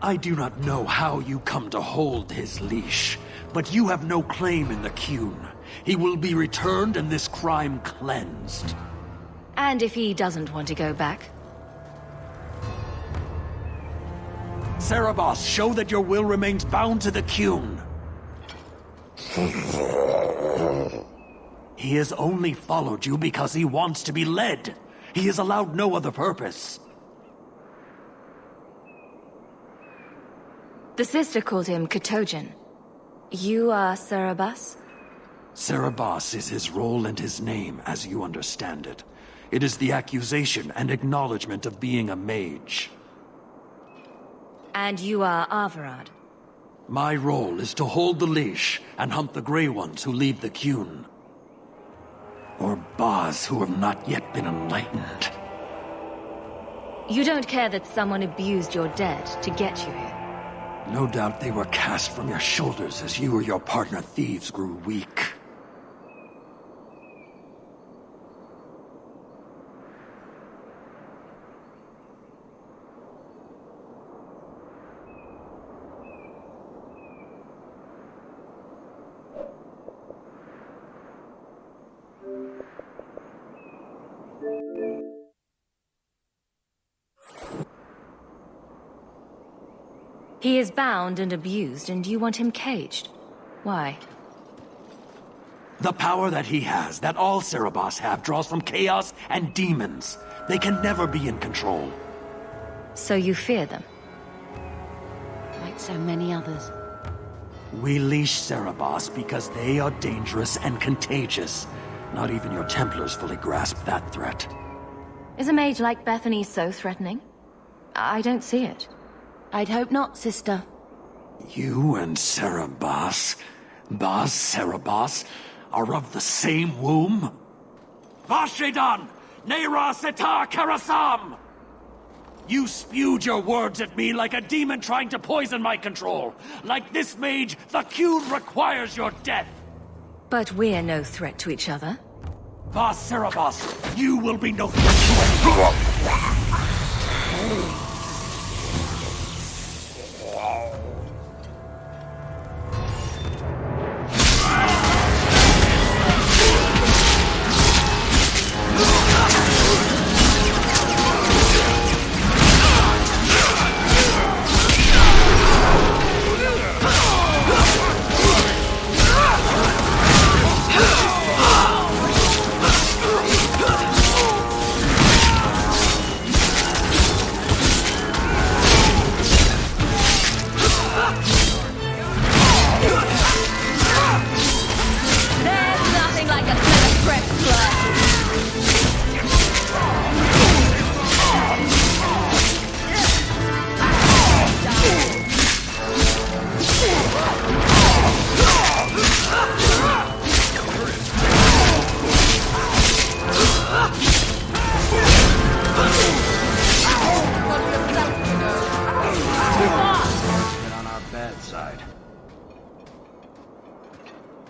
I do not know how you come to hold his leash, but you have no claim in the Qun. He will be returned and this crime cleansed. And if he doesn't want to go back? Cerebos, show that your will remains bound to the Qun. He has only followed you because he wants to be led. He has allowed no other purpose. The sister called him Katojan. You are Cerebos? Cerebos is his role and his name, as you understand it. It is the accusation and acknowledgement of being a mage. And you are Averard? My role is to hold the leash and hunt the Grey Ones who leave the Qun. Or Baz who have not yet been enlightened. You don't care that someone abused your dead to get you here? No doubt they were cast from your shoulders as you or your partner thieves grew weak. He is bound and abused, and you want him caged. Why? The power that he has, that all Cerebos have, draws from chaos and demons. They can never be in control. So you fear them? Like so many others. We leash Cerebos because they are dangerous and contagious. Not even your Templars fully grasp that threat. Is a mage like Bethany so threatening? I don't see it. I'd hope not, sister. You and Cerebos, Baz Cerebos, are of the same womb? Vashedan! Neira Setar Karasam! You spewed your words at me like a demon trying to poison my control. Like this mage, the Qun requires your death. But we're no threat to each other. Baz Cerebos, you will be no threat to anyone.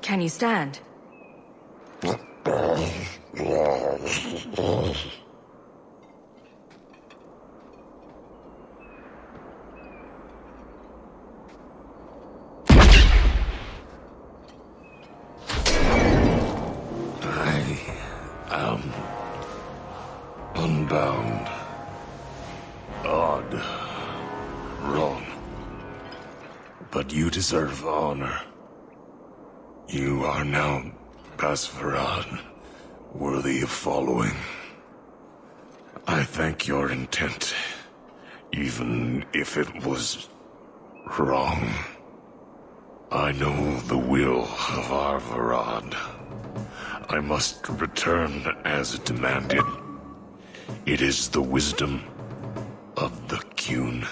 Can you stand? Unbound. Odd. Wrong. But you deserve honor. You are now Basfarad, worthy of following. I thank your intent, even if it was wrong. I know the will of Arvarad. I must return as demanded. It is the wisdom of the Qun.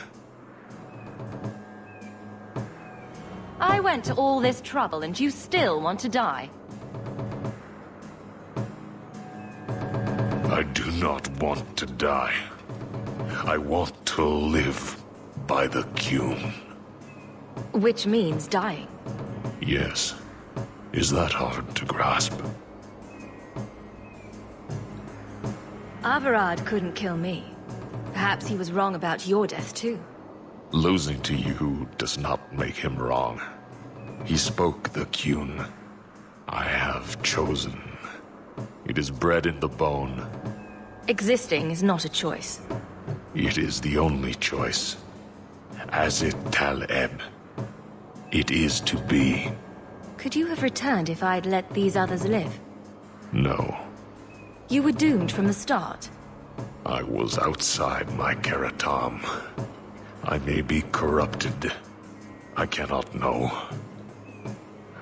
I went to all this trouble and you still want to die. I do not want to die. I want to live by the Qun. Which means dying. Yes. Is that hard to grasp? Averard couldn't kill me. Perhaps he was wrong about your death too. Losing to you does not make him wrong. He spoke the Qun. I have chosen. It is bred in the bone. Existing is not a choice. It is the only choice. As it Tal'Eb. It is to be. Could you have returned if I'd let these others live? No. You were doomed from the start. I was outside my Keratam. I may be corrupted. I cannot know.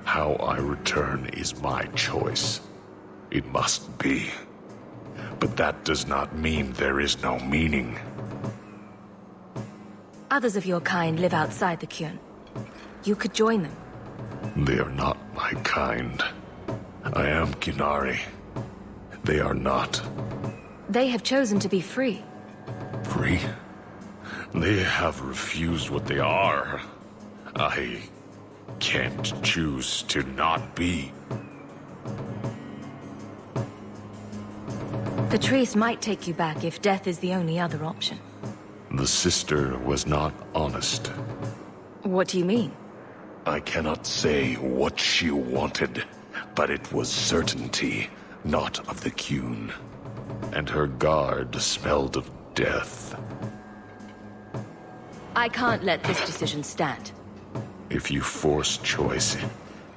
How I return is my choice. It must be. But that does not mean there is no meaning. Others of your kind live outside the Qun. You could join them. They are not my kind. I am Qunari. They are not. They have chosen to be free. Free? They have refused what they are. I can't choose to not be. Patrice might take you back if death is the only other option. The sister was not honest. What do you mean? I cannot say what she wanted, but it was certainty, not of the Qun. And her guard smelled of death. I can't let this decision stand. If you force choice,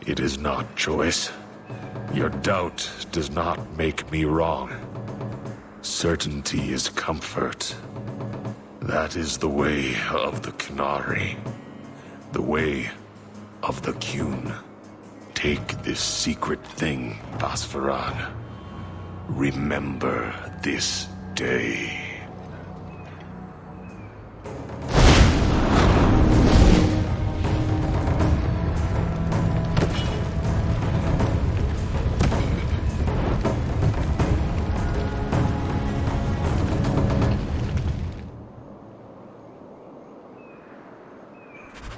it is not choice. Your doubt does not make me wrong. Certainty is comfort. That is the way of the Qunari. The way of the Qun. Take this secret thing, Basfaran. Remember this day.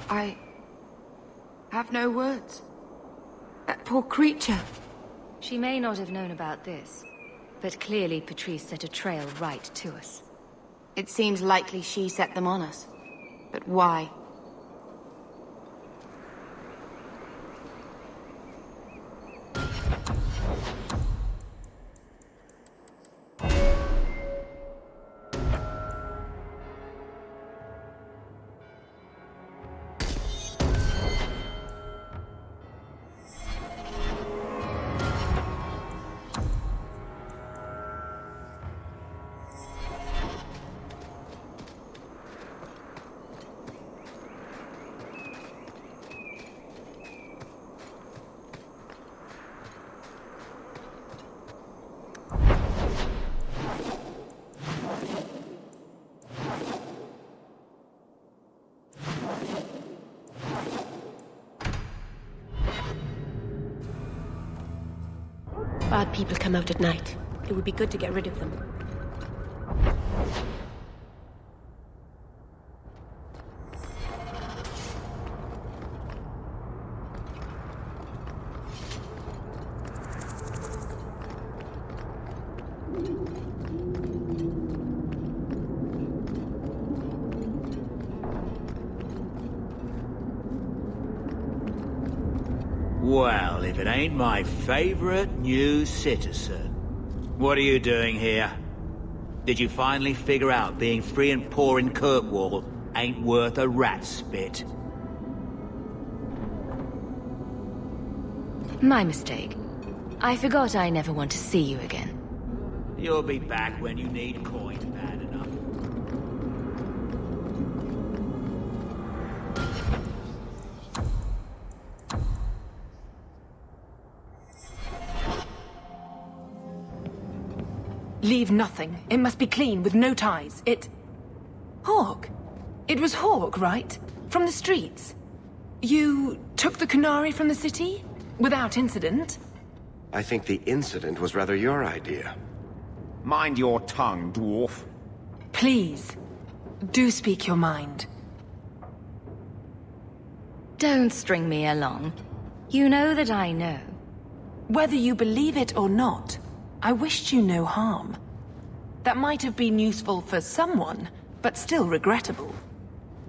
I have no words. That poor creature. She may not have known about this, but clearly Patrice set a trail right to us. It seems likely she set them on us. But why? Bad people come out at night. It would be good to get rid of them. Well, if it ain't my favorite new citizen. What are you doing here? Did you finally figure out being free and poor in Kirkwall ain't worth a rat's spit? My mistake. I forgot I never want to see you again. You'll be back when you need coin bad enough. Leave nothing. It must be clean, with no ties. Hawke. It was Hawke, right? From the streets. You took the Qunari from the city? Without incident? I think the incident was rather your idea. Mind your tongue, dwarf. Please, do speak your mind. Don't string me along. You know that I know. Whether you believe it or not, I wished you no harm. That might have been useful for someone, but still regrettable.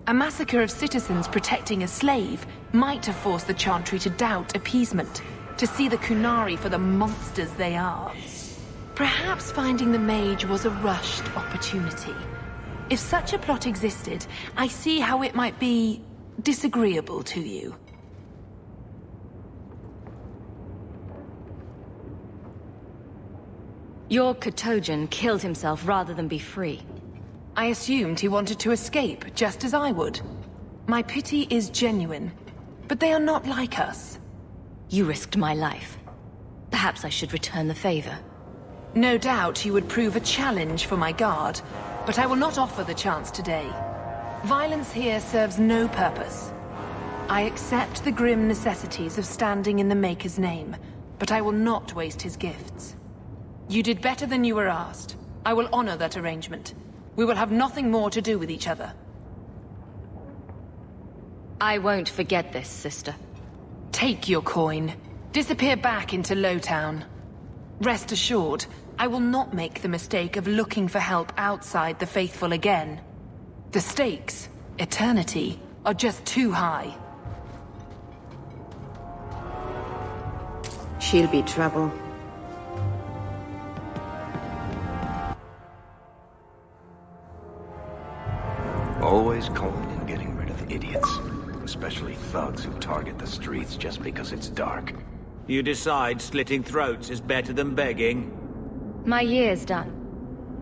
A massacre of citizens protecting a slave might have forced the Chantry to doubt appeasement, to see the Kunari for the monsters they are. Perhaps finding the mage was a rushed opportunity. If such a plot existed, I see how it might be disagreeable to you. Your Katojan killed himself rather than be free. I assumed he wanted to escape, just as I would. My pity is genuine, but they are not like us. You risked my life. Perhaps I should return the favor. No doubt you would prove a challenge for my guard, but I will not offer the chance today. Violence here serves no purpose. I accept the grim necessities of standing in the Maker's name, but I will not waste his gifts. You did better than you were asked. I will honor that arrangement. We will have nothing more to do with each other. I won't forget this, sister. Take your coin. Disappear back into Lowtown. Rest assured, I will not make the mistake of looking for help outside the Faithful again. The stakes, eternity, are just too high. She'll be trouble. Always cold in getting rid of idiots. Especially thugs who target the streets just because it's dark. You decide slitting throats is better than begging? My year's done.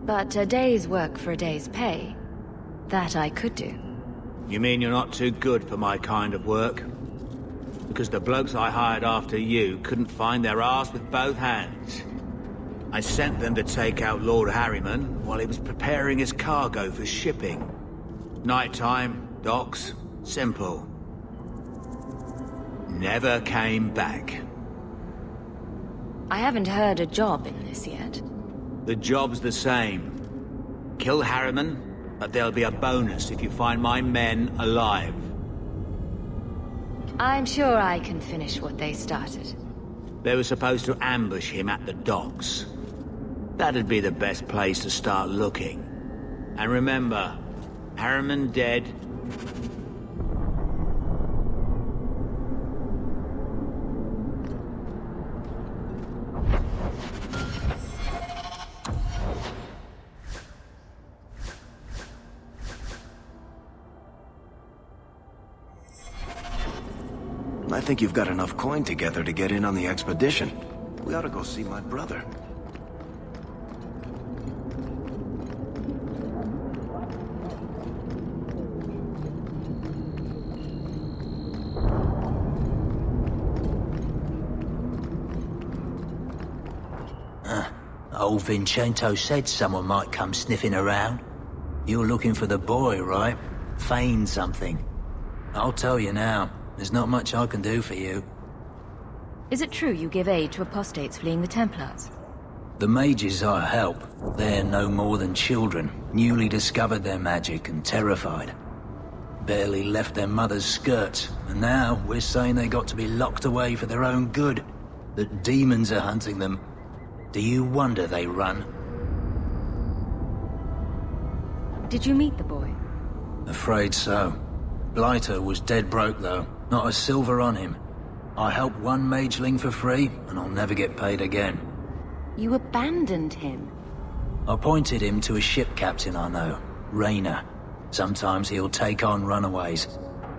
But a day's work for a day's pay. That I could do. You mean you're not too good for my kind of work? Because the blokes I hired after you couldn't find their arse with both hands. I sent them to take out Lord Harriman while he was preparing his cargo for shipping. Nighttime, docks, simple. Never came back. I haven't heard a job in this yet. The job's the same. Kill Harriman, but there'll be a bonus if you find my men alive. I'm sure I can finish what they started. They were supposed to ambush him at the docks. That'd be the best place to start looking. And remember, Harriman dead. I think you've got enough coin together to get in on the expedition. We ought to go see my brother. Old Vincento said someone might come sniffing around. You're looking for the boy, right? Feign something. I'll tell you now, there's not much I can do for you. Is it true you give aid to apostates fleeing the Templars? The mages I help, they're no more than children, newly discovered their magic and terrified. Barely left their mother's skirts, and now we're saying they got to be locked away for their own good. That demons are hunting them. Do you wonder they run? Did you meet the boy? Afraid so. Blighter was dead broke though, not a silver on him. I helped one mageling for free, and I'll never get paid again. You abandoned him. I pointed him to a ship captain I know, Rayner. Sometimes he'll take on runaways.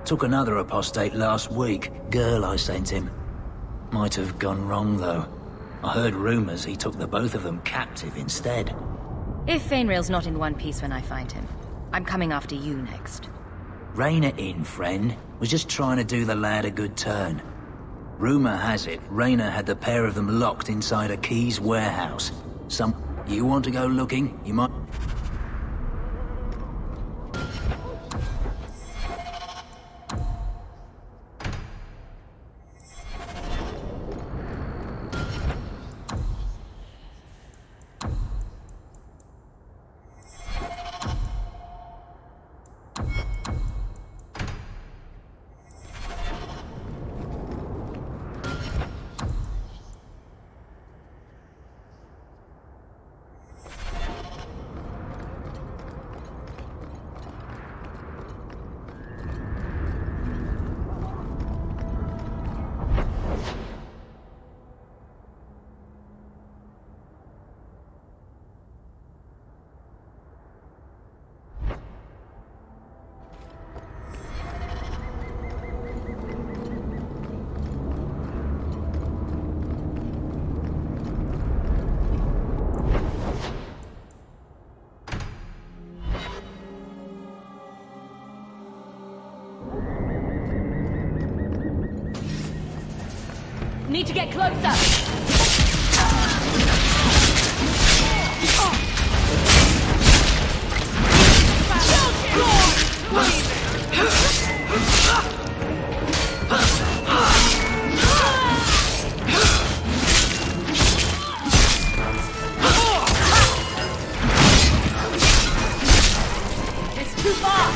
Took another apostate last week, girl I sent him. Might have gone wrong though. I heard rumors he took the both of them captive instead. If Fainrail's not in one piece when I find him, I'm coming after you next. Rayner in, friend. Was just trying to do the lad a good turn. Rumor has it, Rayner had the pair of them locked inside a Keys warehouse. You want to go looking? You might... Need to get closer! It's too far!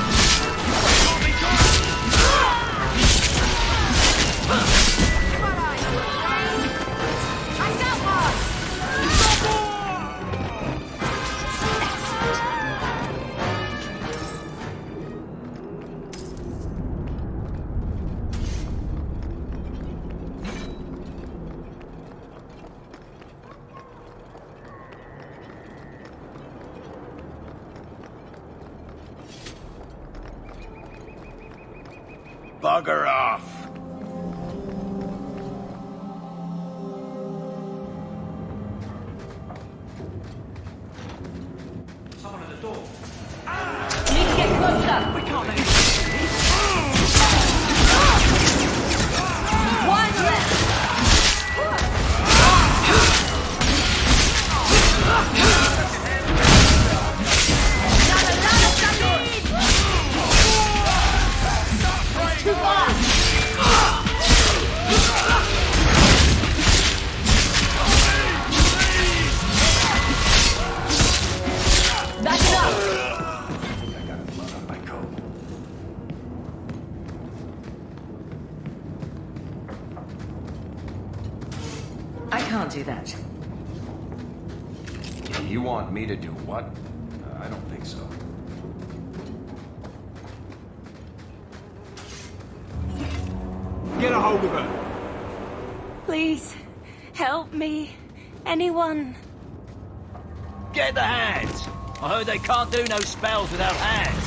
Bugger off! Need to get closer! We can't let it... One left! Too far! That's enough! I got blood on my coat. I can't do that. You want me to do what? I don't think so. Get a hold of her! Please, help me. Anyone. Get the hands! I heard they can't do no spells without hands.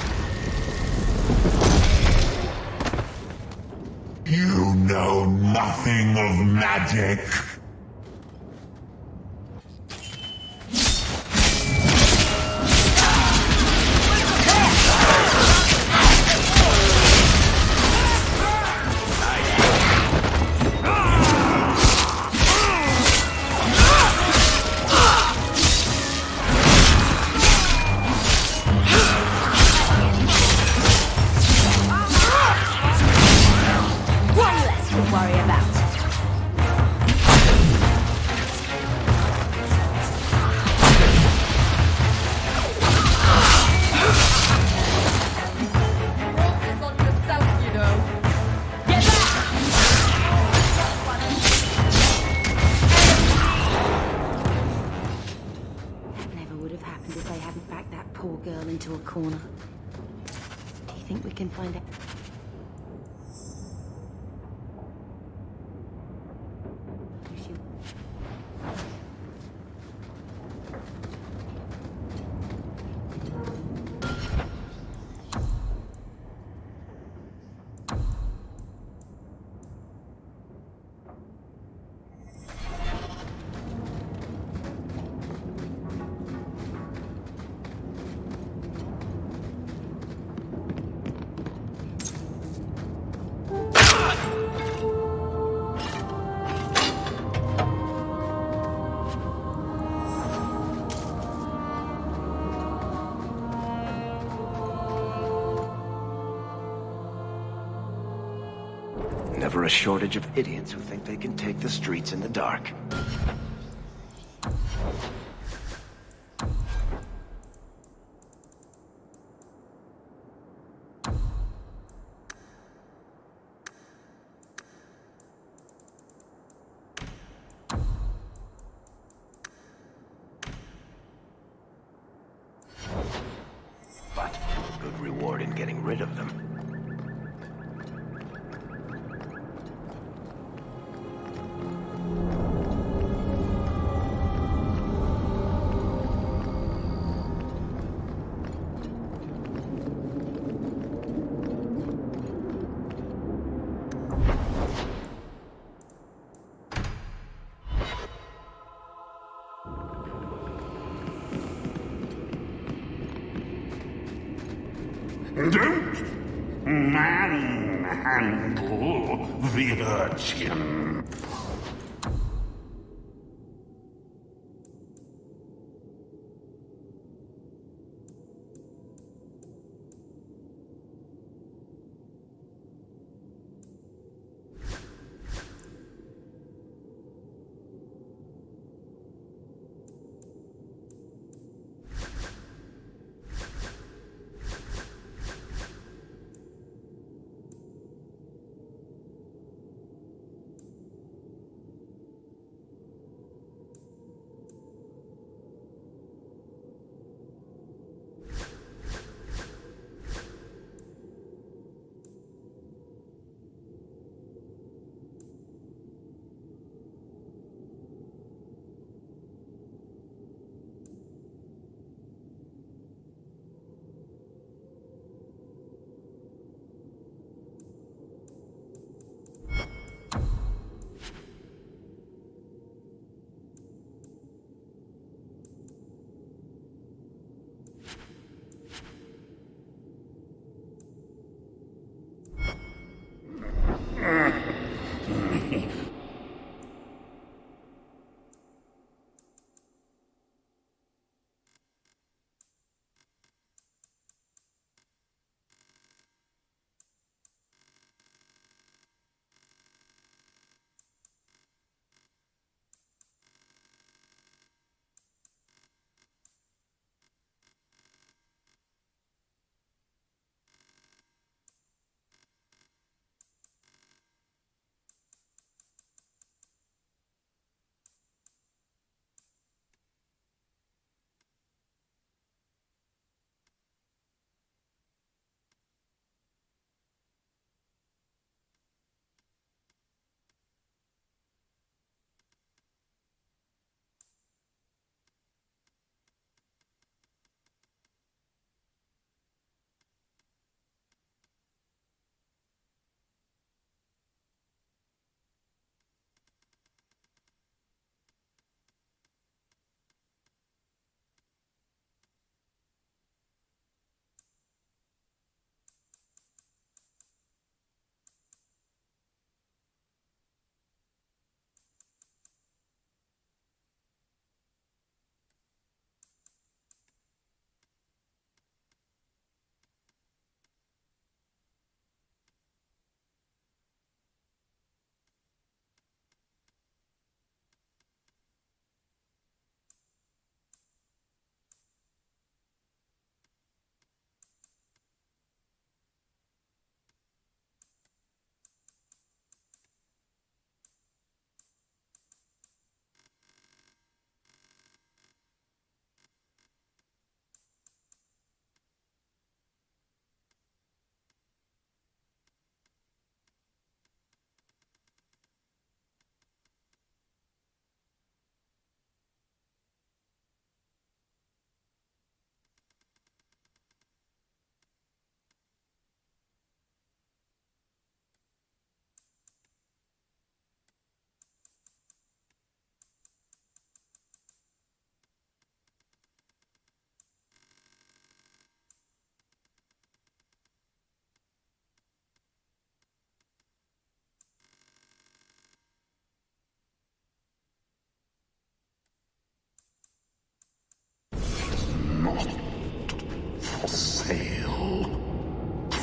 You know nothing of magic. One less to worry about. That never would have happened if they hadn't backed that poor girl into a corner. Do you think we can find out? Never a shortage of idiots who think they can take the streets in the dark. But good reward in getting rid of them. Don't manhandle the urchin.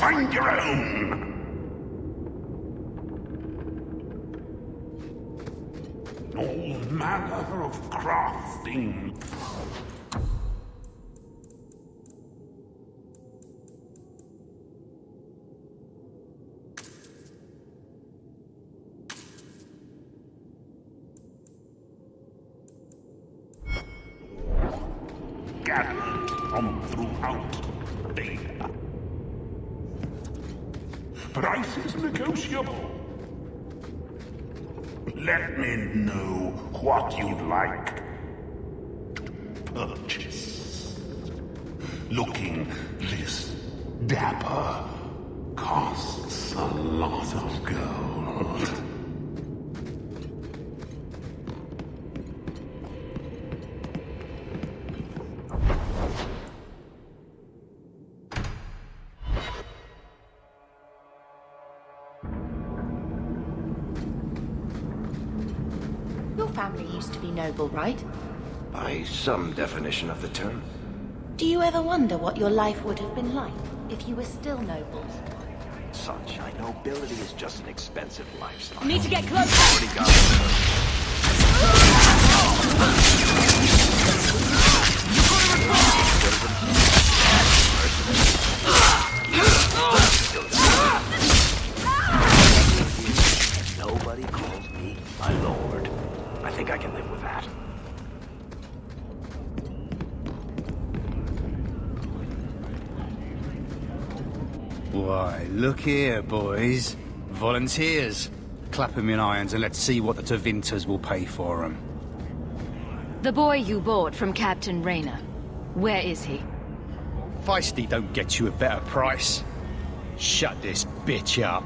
find your own. All manner of crafting. Gathered from throughout Dana. Price is negotiable. Let me know what you'd like to purchase. Looking this dapper costs a lot of gold. Your family used to be noble, right? By some definition of the term. Do you ever wonder what your life would have been like if you were still nobles? Sunshine, nobility is just an expensive lifestyle. Need to get closer. Already got it. Nobody calls me my lord. I think I can live with that. Why, look here, boys. Volunteers. Clap 'em in irons and let's see what the Tevinters will pay for 'em. The boy you bought from Captain Rayner. Where is he? Feisty don't get you a better price. Shut this bitch up.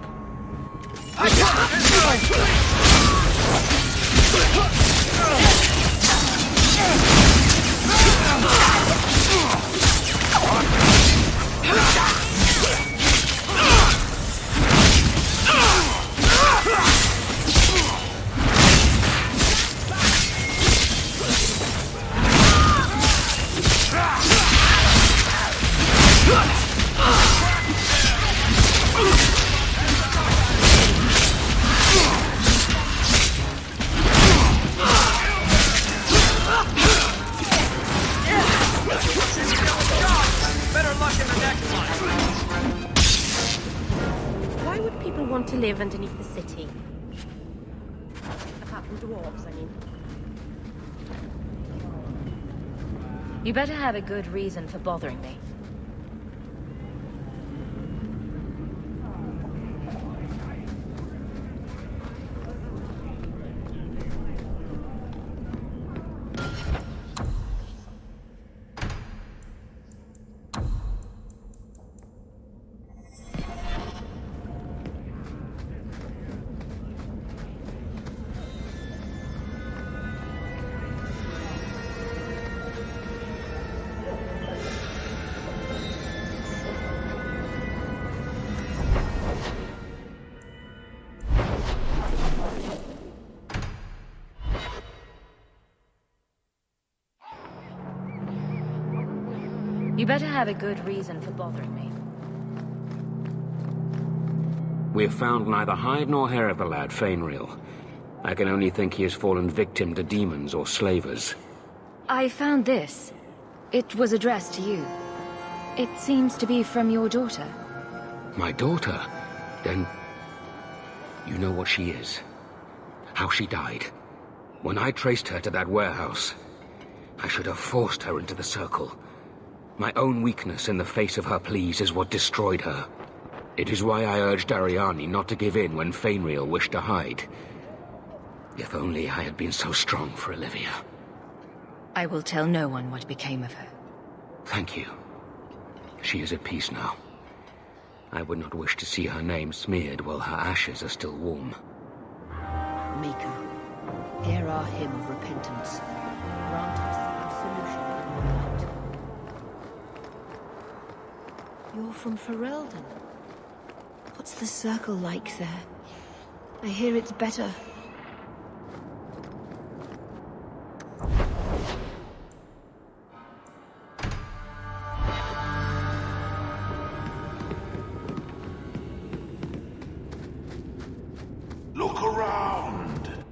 Why would people want to live underneath the city? Apart from dwarves, I mean. You better have a good reason for bothering me. You better have a good reason for bothering me. We have found neither hide nor hair of the lad, Fainreal. I can only think he has fallen victim to demons or slavers. I found this. It was addressed to you. It seems to be from your daughter. My daughter? Then... you know what she is. How she died. When I traced her to that warehouse, I should have forced her into the circle. My own weakness in the face of her pleas is what destroyed her. It is why I urged Ariani not to give in when Fainreal wished to hide. If only I had been so strong for Olivia. I will tell no one what became of her. Thank you. She is at peace now. I would not wish to see her name smeared while her ashes are still warm. Mika, hear our hymn of repentance. Grant us absolution in your light. You're from Ferelden. What's the circle like there? I hear it's better. Look around.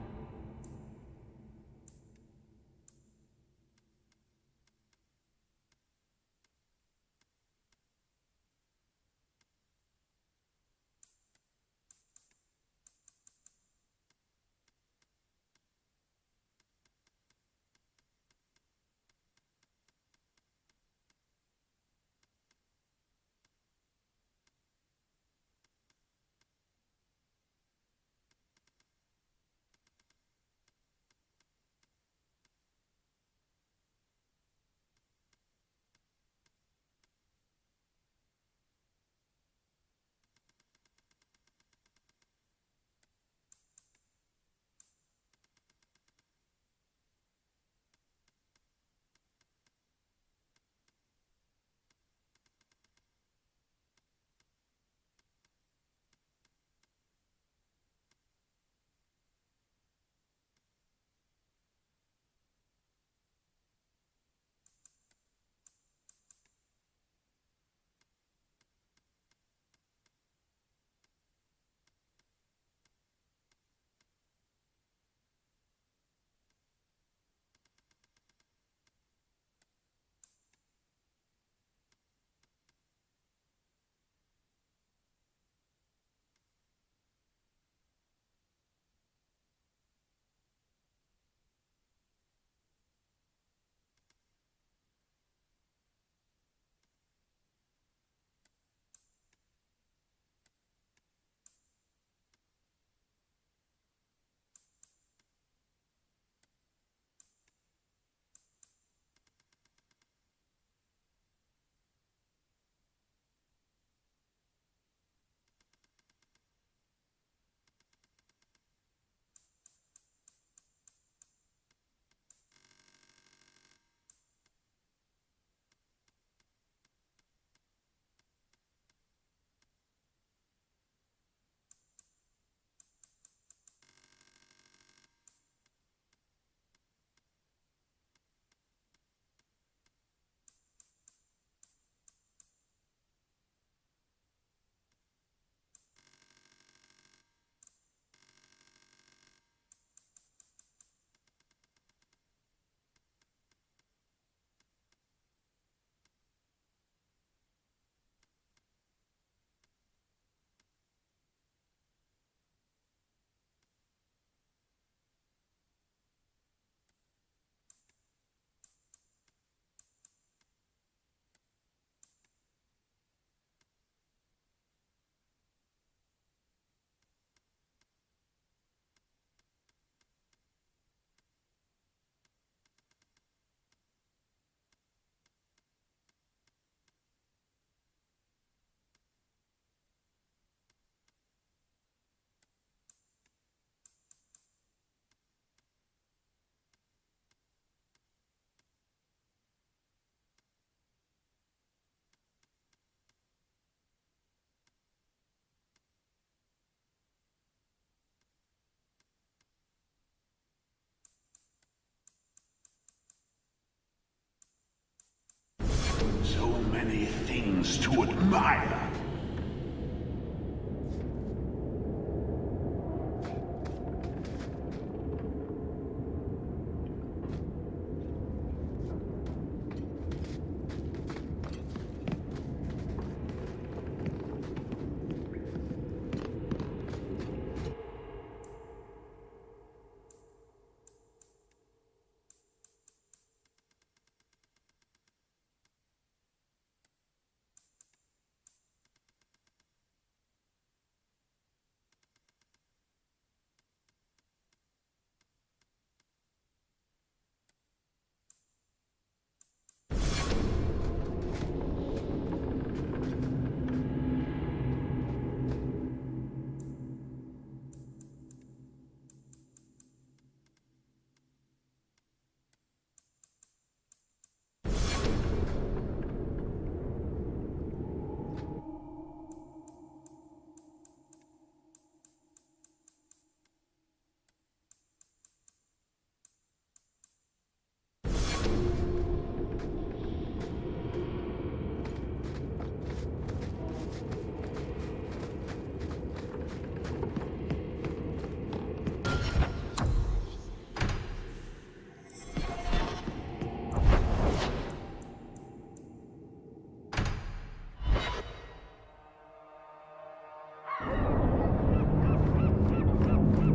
So many things to admire.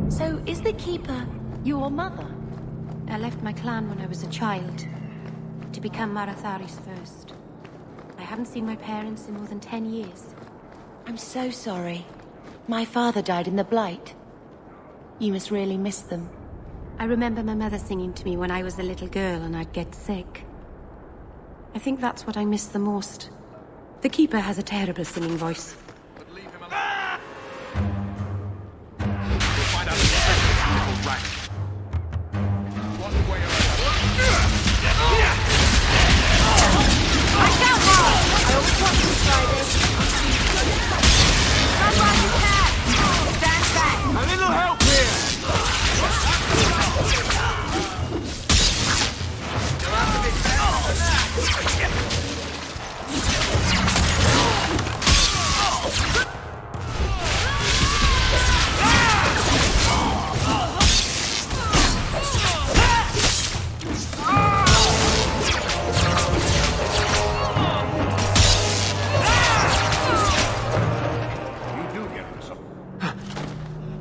So, is the Keeper your mother? I left my clan when I was a child, to become Marathari's first. I haven't seen my parents in more than 10 years. I'm so sorry. My father died in the Blight. You must really miss them. I remember my mother singing to me when I was a little girl and I'd get sick. I think that's what I miss the most. The Keeper has a terrible singing voice.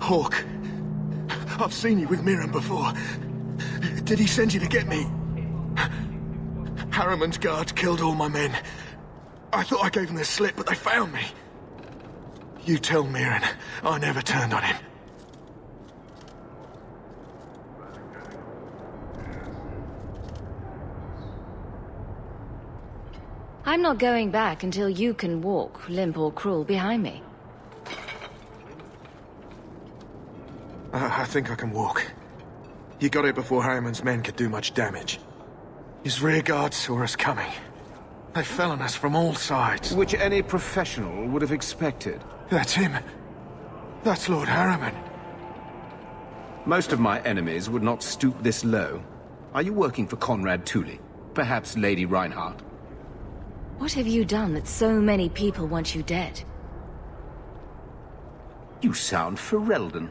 Hawk, I've seen you with Mirren before. Did he send you to get me? Harriman's guards killed all my men. I thought I gave them the slip, but they found me. You tell Mirren I never turned on him. I'm not going back until you can walk, limp or crawl, behind me. I think I can walk. You got it before Harriman's men could do much damage. His rear guard saw us coming. They fell on us from all sides. Which any professional would have expected. That's him. That's Lord Harriman. Most of my enemies would not stoop this low. Are you working for Conrad Thule? Perhaps Lady Reinhardt? What have you done that so many people want you dead? You sound Ferelden.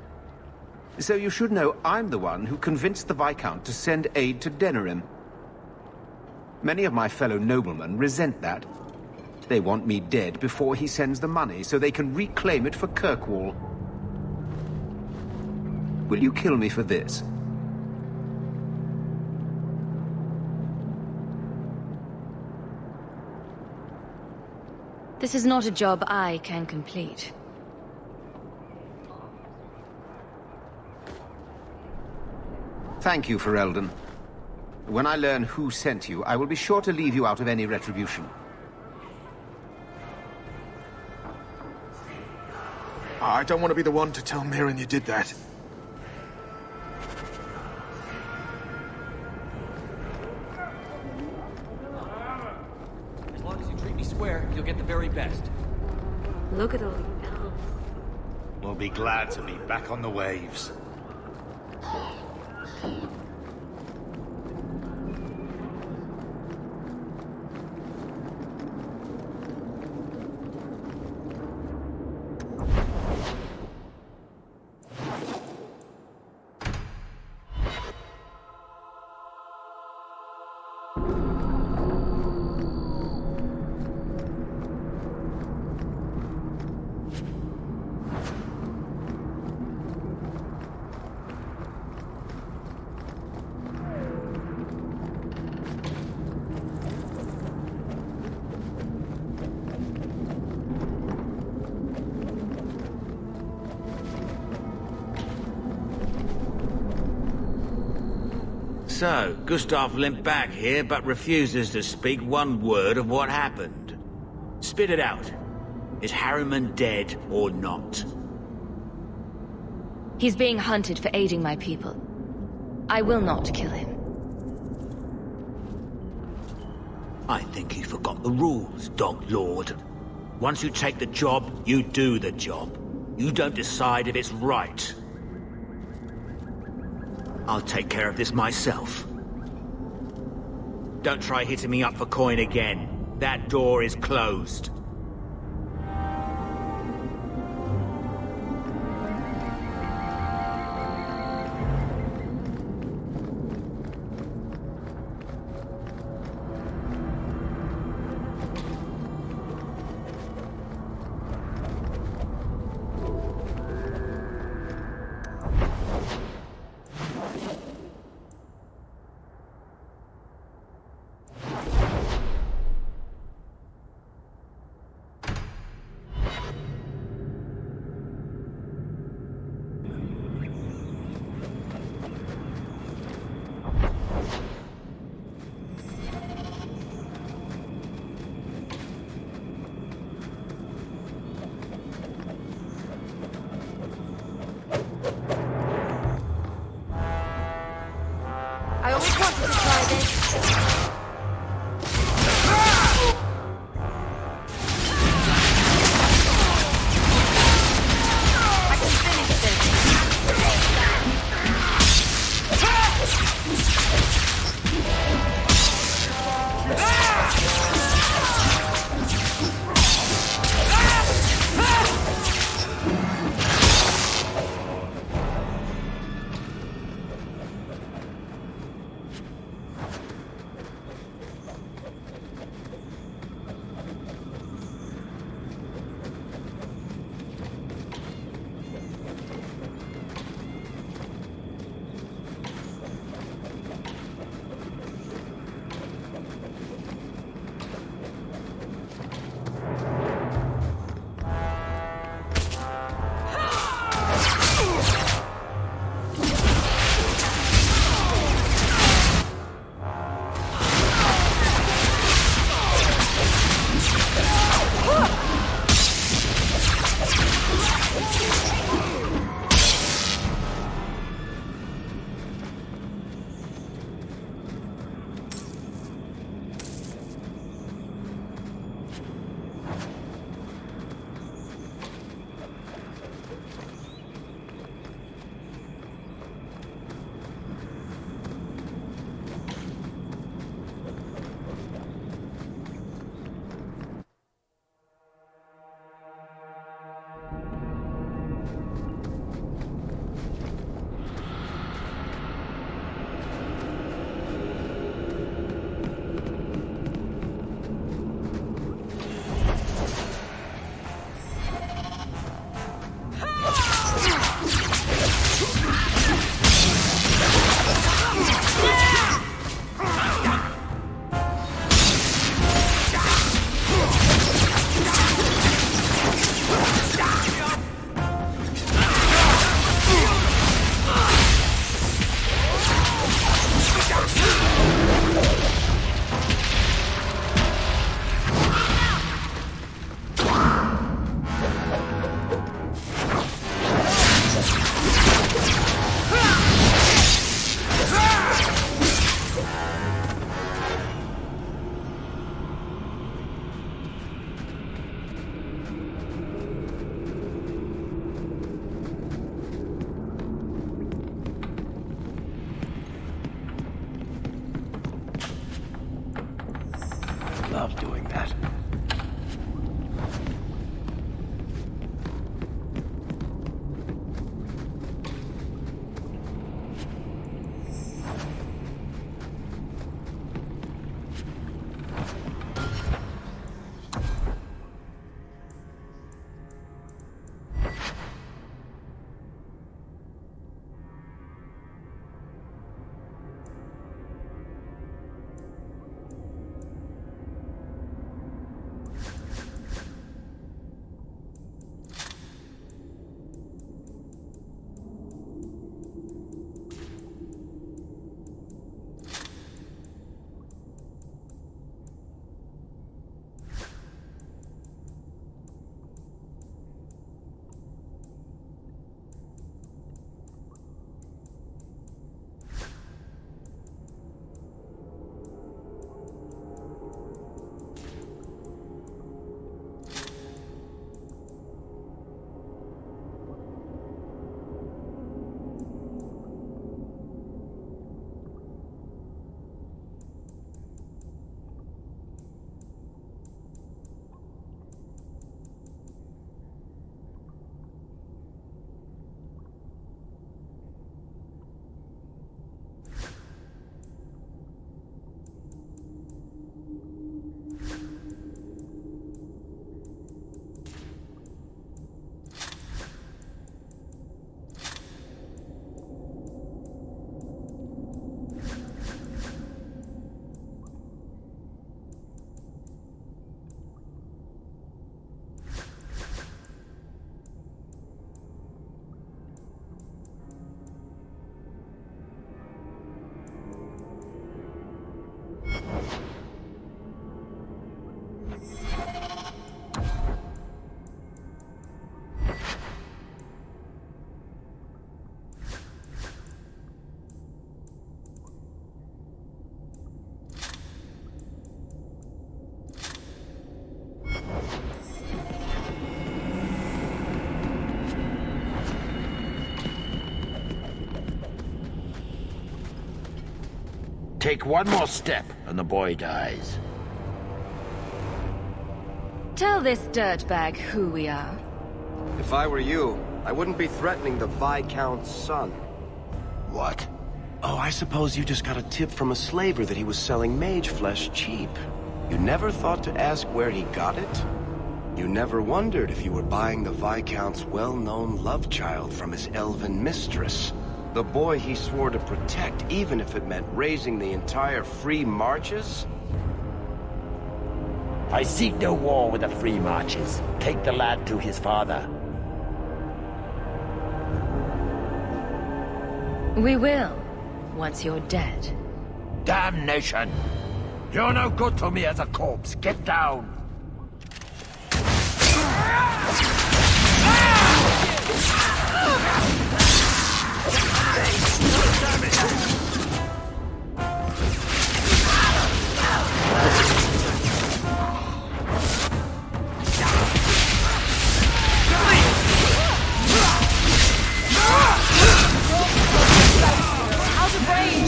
So you should know I'm the one who convinced the Viscount to send aid to Denerim. Many of my fellow noblemen resent that. They want me dead before he sends the money, so they can reclaim it for Kirkwall. Will you kill me for this? This is not a job I can complete. Thank you, Ferelden. When I learn who sent you, I will be sure to leave you out of any retribution. I don't want to be the one to tell Mirren you did that. As long as you treat me square, you'll get the very best. Look at all the elves. We'll be glad to be back on the waves. So, Gustav limped back here, but refuses to speak one word of what happened. Spit it out. Is Harriman dead or not? He's being hunted for aiding my people. I will not kill him. I think you forgot the rules, Dog Lord. Once you take the job, you do the job. You don't decide if it's right. I'll take care of this myself. Don't try hitting me up for coin again. That door is closed. Take one more step, and the boy dies. Tell this dirtbag who we are. If I were you, I wouldn't be threatening the Viscount's son. What? Oh, I suppose you just got a tip from a slaver that he was selling mage flesh cheap. You never thought to ask where he got it? You never wondered if you were buying the Viscount's well-known love child from his elven mistress? The boy he swore to protect, even if it meant raising the entire Free Marches? I seek no war with the Free Marches. Take the lad to his father. We will, once you're dead. Damnation! You're no good to me as a corpse. Get down! Out of range!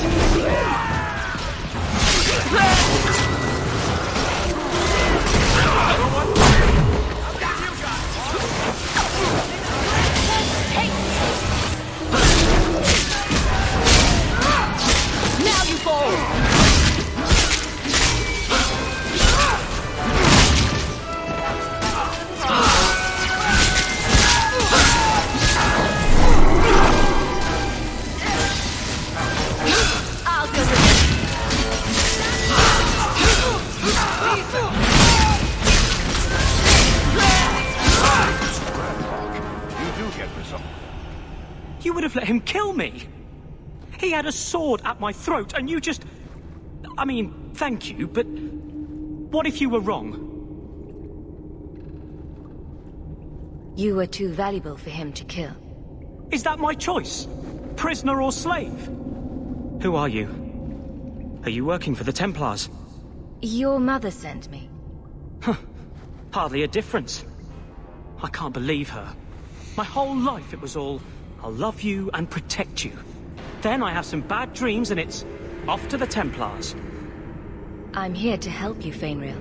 Now you fall! You would have let him kill me! He had a sword at my throat, and you just... I mean, thank you, but... what if you were wrong? You were too valuable for him to kill. Is that my choice? Prisoner or slave? Who are you? Are you working for the Templars? Your mother sent me. Hardly a difference. I can't believe her. My whole life it was all, I'll love you and protect you. Then I have some bad dreams and it's off to the Templars. I'm here to help you, Fainrail.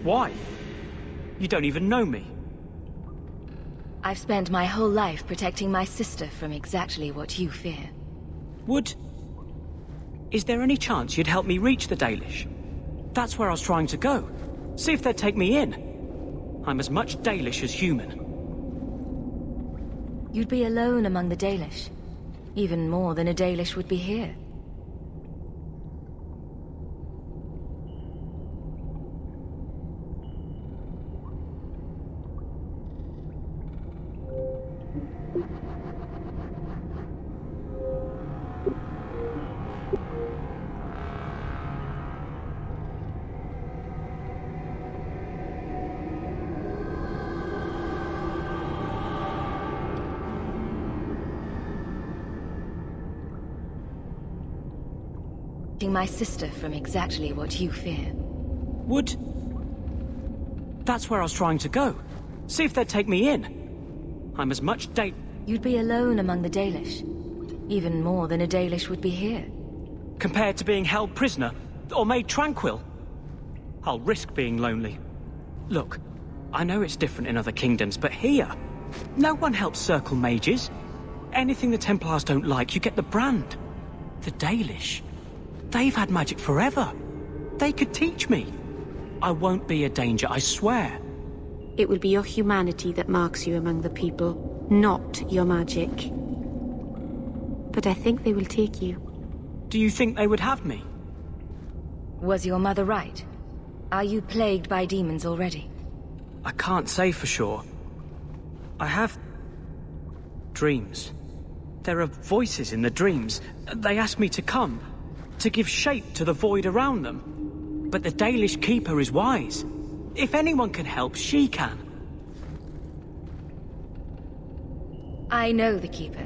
Why? You don't even know me. I've spent my whole life protecting my sister from exactly what you fear. Is there any chance you'd help me reach the Dalish? That's where I was trying to go. See if they'd take me in. I'm as much Dalish as human. You'd be alone among the Dalish. Even more than a Dalish would be here. My sister from exactly what you fear. That's where I was trying to go. See if they'd take me in. I'm as much You'd be alone among the Dalish. Even more than a Dalish would be here. Compared to being held prisoner, or made tranquil. I'll risk being lonely. Look, I know it's different in other kingdoms, but here, no one helps circle mages. Anything the Templars don't like, you get the brand. The Dalish. They've had magic forever. They could teach me. I won't be a danger, I swear. It will be your humanity that marks you among the people, not your magic. But I think they will take you. Do you think they would have me? Was your mother right? Are you plagued by demons already? I can't say for sure. I have... dreams. There are voices in the dreams. They ask me to come. To give shape to the void around them. But the Dalish Keeper is wise. If anyone can help, she can. I know the Keeper.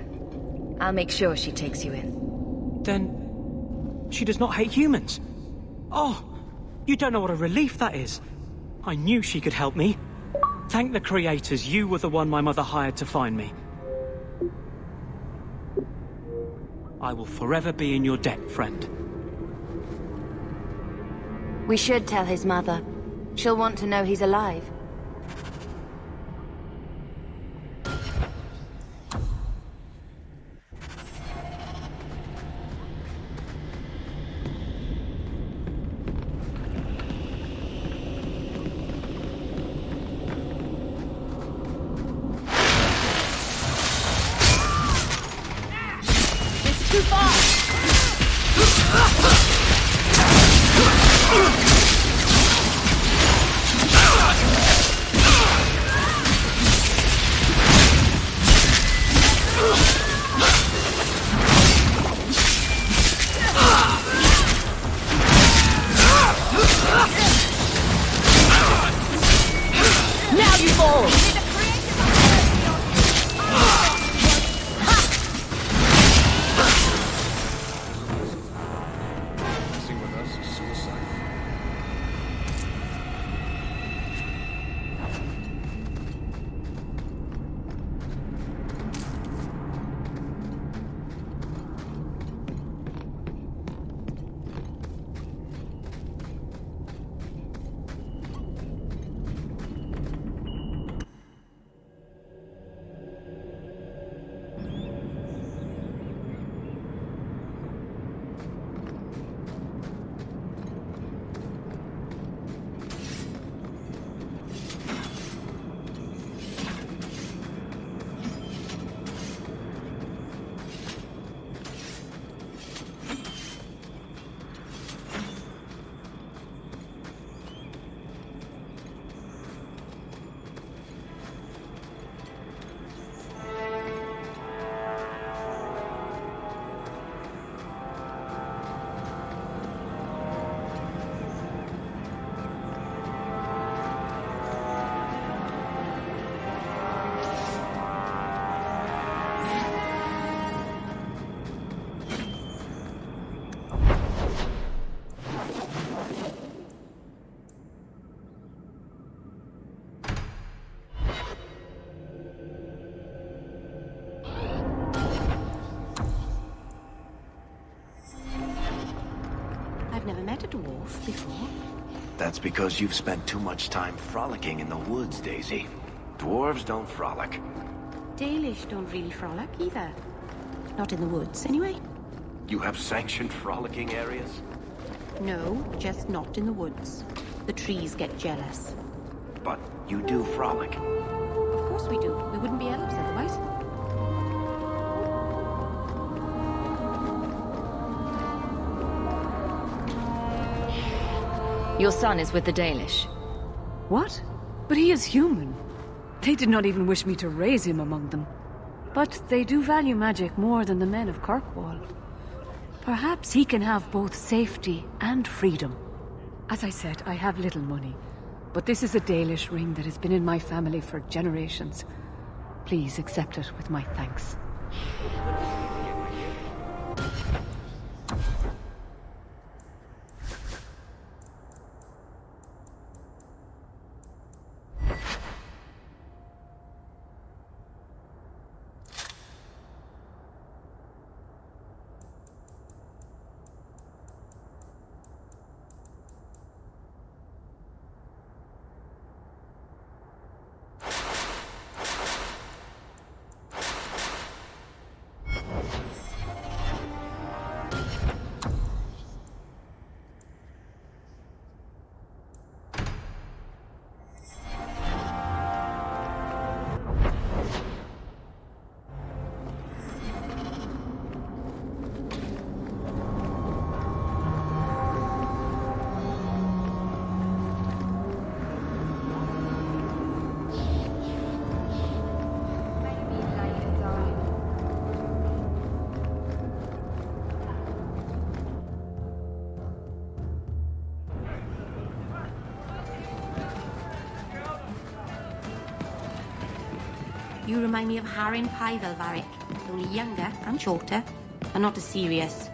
I'll make sure she takes you in. Then... she does not hate humans? Oh, you don't know what a relief that is. I knew she could help me. Thank the creators, you were the one my mother hired to find me. I will forever be in your debt, friend. We should tell his mother. She'll want to know he's alive. Too far! Now you fall! I've never met a dwarf before. That's because you've spent too much time frolicking in the woods, Daisy. Dwarves don't frolic. Dalish don't really frolic either. Not in the woods, anyway. You have sanctioned frolicking areas? No, just not in the woods. The trees get jealous. But you do frolic. Of course we do. We wouldn't be elves otherwise. Your son is with the Dalish. What? But he is human. They did not even wish me to raise him among them. But they do value magic more than the men of Kirkwall. Perhaps he can have both safety and freedom. As I said, I have little money. But this is a Dalish ring that has been in my family for generations. Please accept it with my thanks. You remind me of Harin Pyvel, Varric. Only younger and shorter, and not as serious.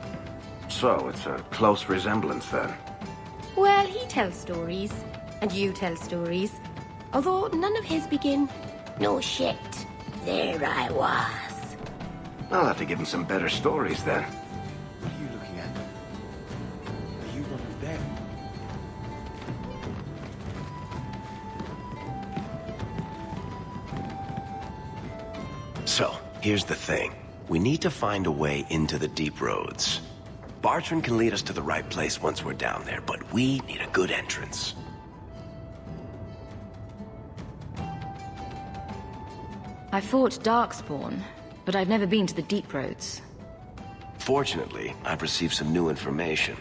So, it's a close resemblance, then. Well, he tells stories, and you tell stories. Although none of his begin, "No shit, there I was." I'll have to give him some better stories, then. What are you looking at? Are you one of them? Here's the thing. We need to find a way into the deep roads. Bartrand can lead us to the right place once we're down there, but we need a good entrance. I fought Darkspawn, but I've never been to the Deep Roads. Fortunately, I've received some new information.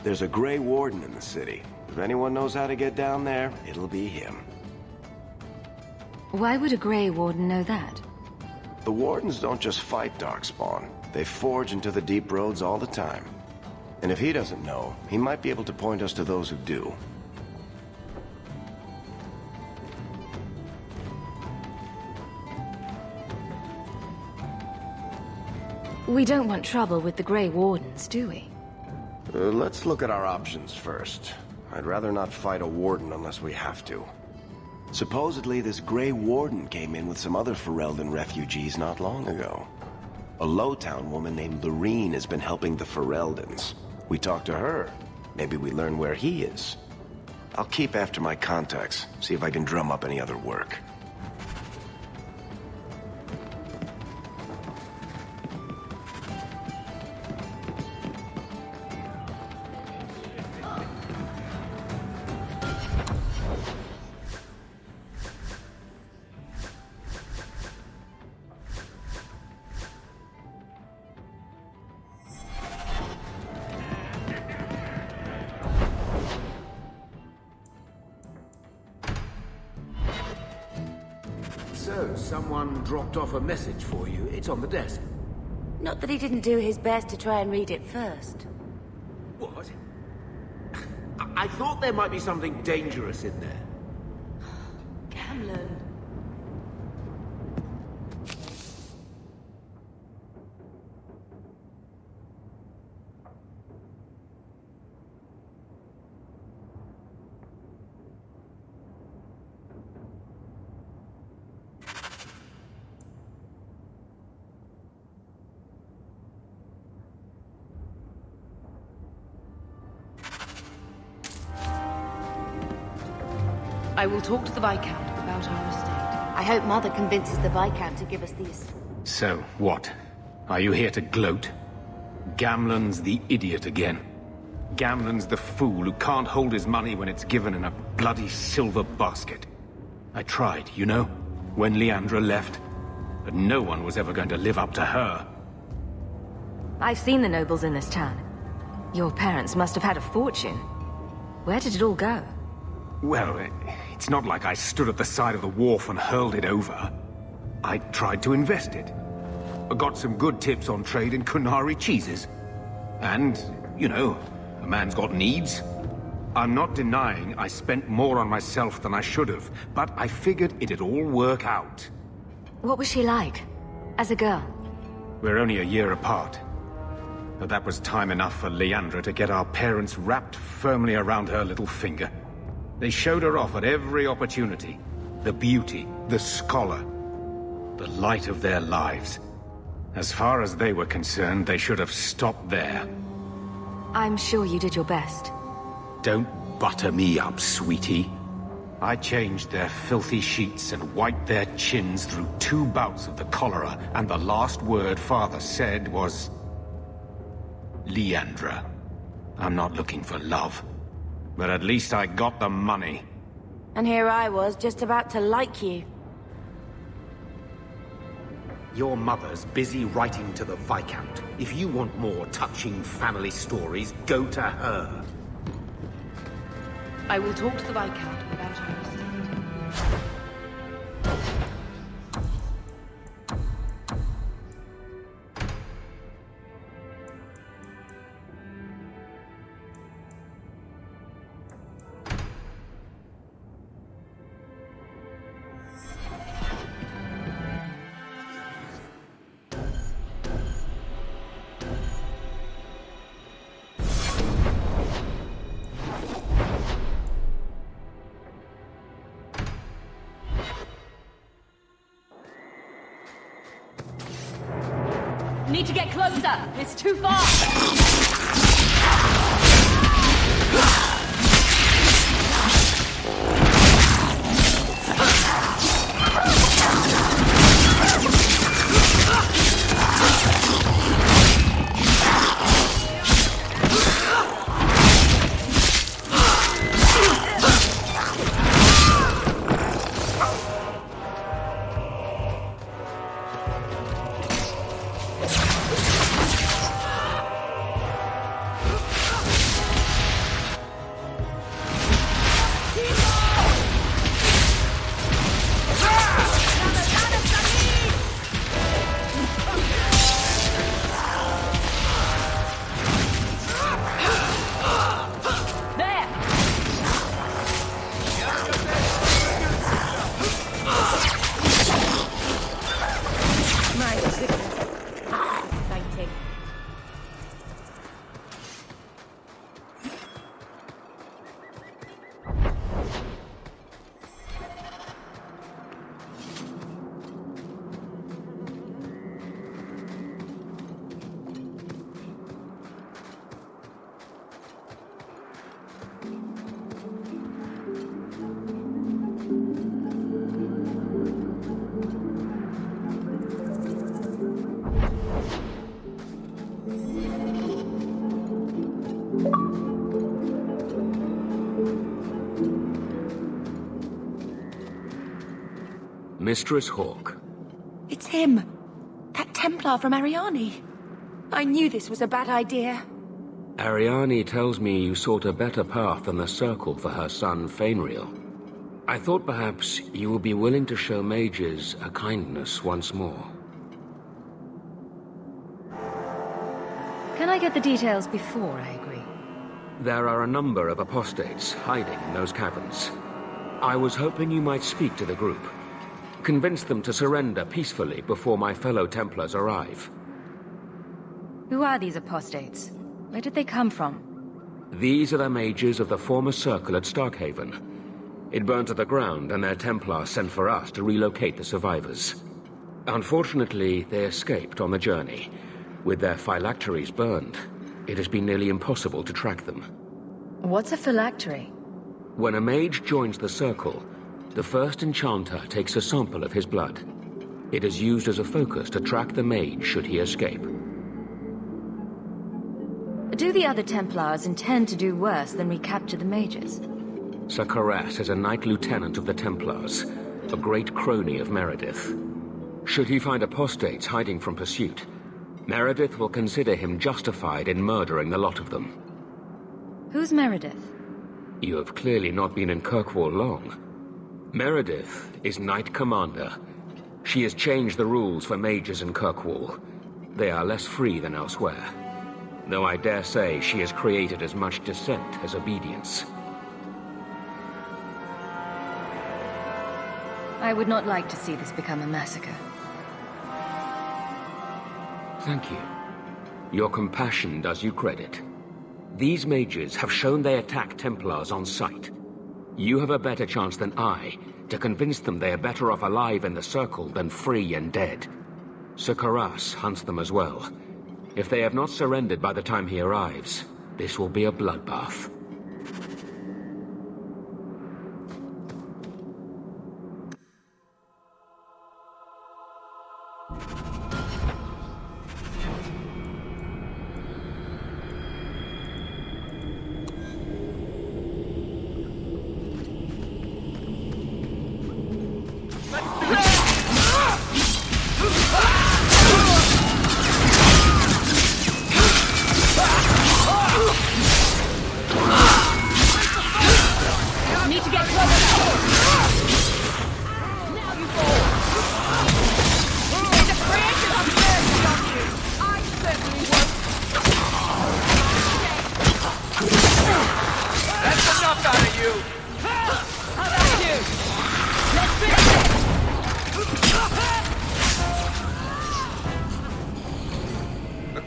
There's a Grey Warden in the city. If anyone knows how to get down there, it'll be him. Why would a Grey Warden know that? The Wardens don't just fight Darkspawn. They forge into the deep roads all the time. And if he doesn't know, he might be able to point us to those who do. We don't want trouble with the Grey Wardens, do we? Let's look at our options first. I'd rather not fight a Warden unless we have to. Supposedly, this Grey Warden came in with some other Ferelden refugees not long ago. A Lowtown woman named Lorene has been helping the Fereldans. We talked to her. Maybe we learn where he is. I'll keep after my contacts, see if I can drum up any other work. So, someone dropped off a message for you. It's on the desk. Not that he didn't do his best to try and read it first. What? I thought there might be something dangerous in there. Gamlen. I will talk to the Viscount about our estate. I hope Mother convinces the Viscount to give us these. So, what? Are you here to gloat? Gamlen's the idiot again. Gamlen's the fool who can't hold his money when it's given in a bloody silver basket. I tried, you know, when Leandra left. But no one was ever going to live up to her. I've seen the nobles in this town. Your parents must have had a fortune. Where did it all go? Well, it's not like I stood at the side of the wharf and hurled it over. I tried to invest it. I got some good tips on trade in Qunari cheeses. And, you know, a man's got needs. I'm not denying I spent more on myself than I should have, but I figured it'd all work out. What was she like? As a girl? We're only a year apart. But that was time enough for Leandra to get our parents wrapped firmly around her little finger. They showed her off at every opportunity. The beauty, the scholar, the light of their lives. As far as they were concerned, they should have stopped there. I'm sure you did your best. Don't butter me up, sweetie. I changed their filthy sheets and wiped their chins through 2 bouts of the cholera, and the last word Father said was... Leandra. I'm not looking for love. But at least I got the money. And here I was, just about to like you. Your mother's busy writing to the Viscount. If you want more touching family stories, go to her. I will talk to the Viscount about our estate. Need to get closer. It's too far. Mistress Hawke. It's him. That Templar from Ariani. I knew this was a bad idea. Ariani tells me you sought a better path than the Circle for her son, Fainriel. I thought perhaps you would be willing to show mages a kindness once more. Can I get the details before I agree? There are a number of apostates hiding in those caverns. I was hoping you might speak to the group. Convince them to surrender peacefully before my fellow Templars arrive. Who are these apostates? Where did they come from? These are the mages of the former Circle at Starkhaven. It burned to the ground, and their Templars sent for us to relocate the survivors. Unfortunately, they escaped on the journey. With their phylacteries burned, it has been nearly impossible to track them. What's a phylactery? When a mage joins the Circle, the first enchanter takes a sample of his blood. It is used as a focus to track the mage should he escape. Do the other Templars intend to do worse than recapture the mages? Sir Karas is a Knight Lieutenant of the Templars, a great crony of Meredith. Should he find apostates hiding from pursuit, Meredith will consider him justified in murdering the lot of them. Who's Meredith? You have clearly not been in Kirkwall long. Meredith is Knight Commander. She has changed the rules for mages in Kirkwall. They are less free than elsewhere. Though I dare say she has created as much dissent as obedience. I would not like to see this become a massacre. Thank you. Your compassion does you credit. These mages have shown they attack Templars on sight. You have a better chance than I to convince them they are better off alive in the Circle than free and dead. Sir Karas hunts them as well. If they have not surrendered by the time he arrives, this will be a bloodbath.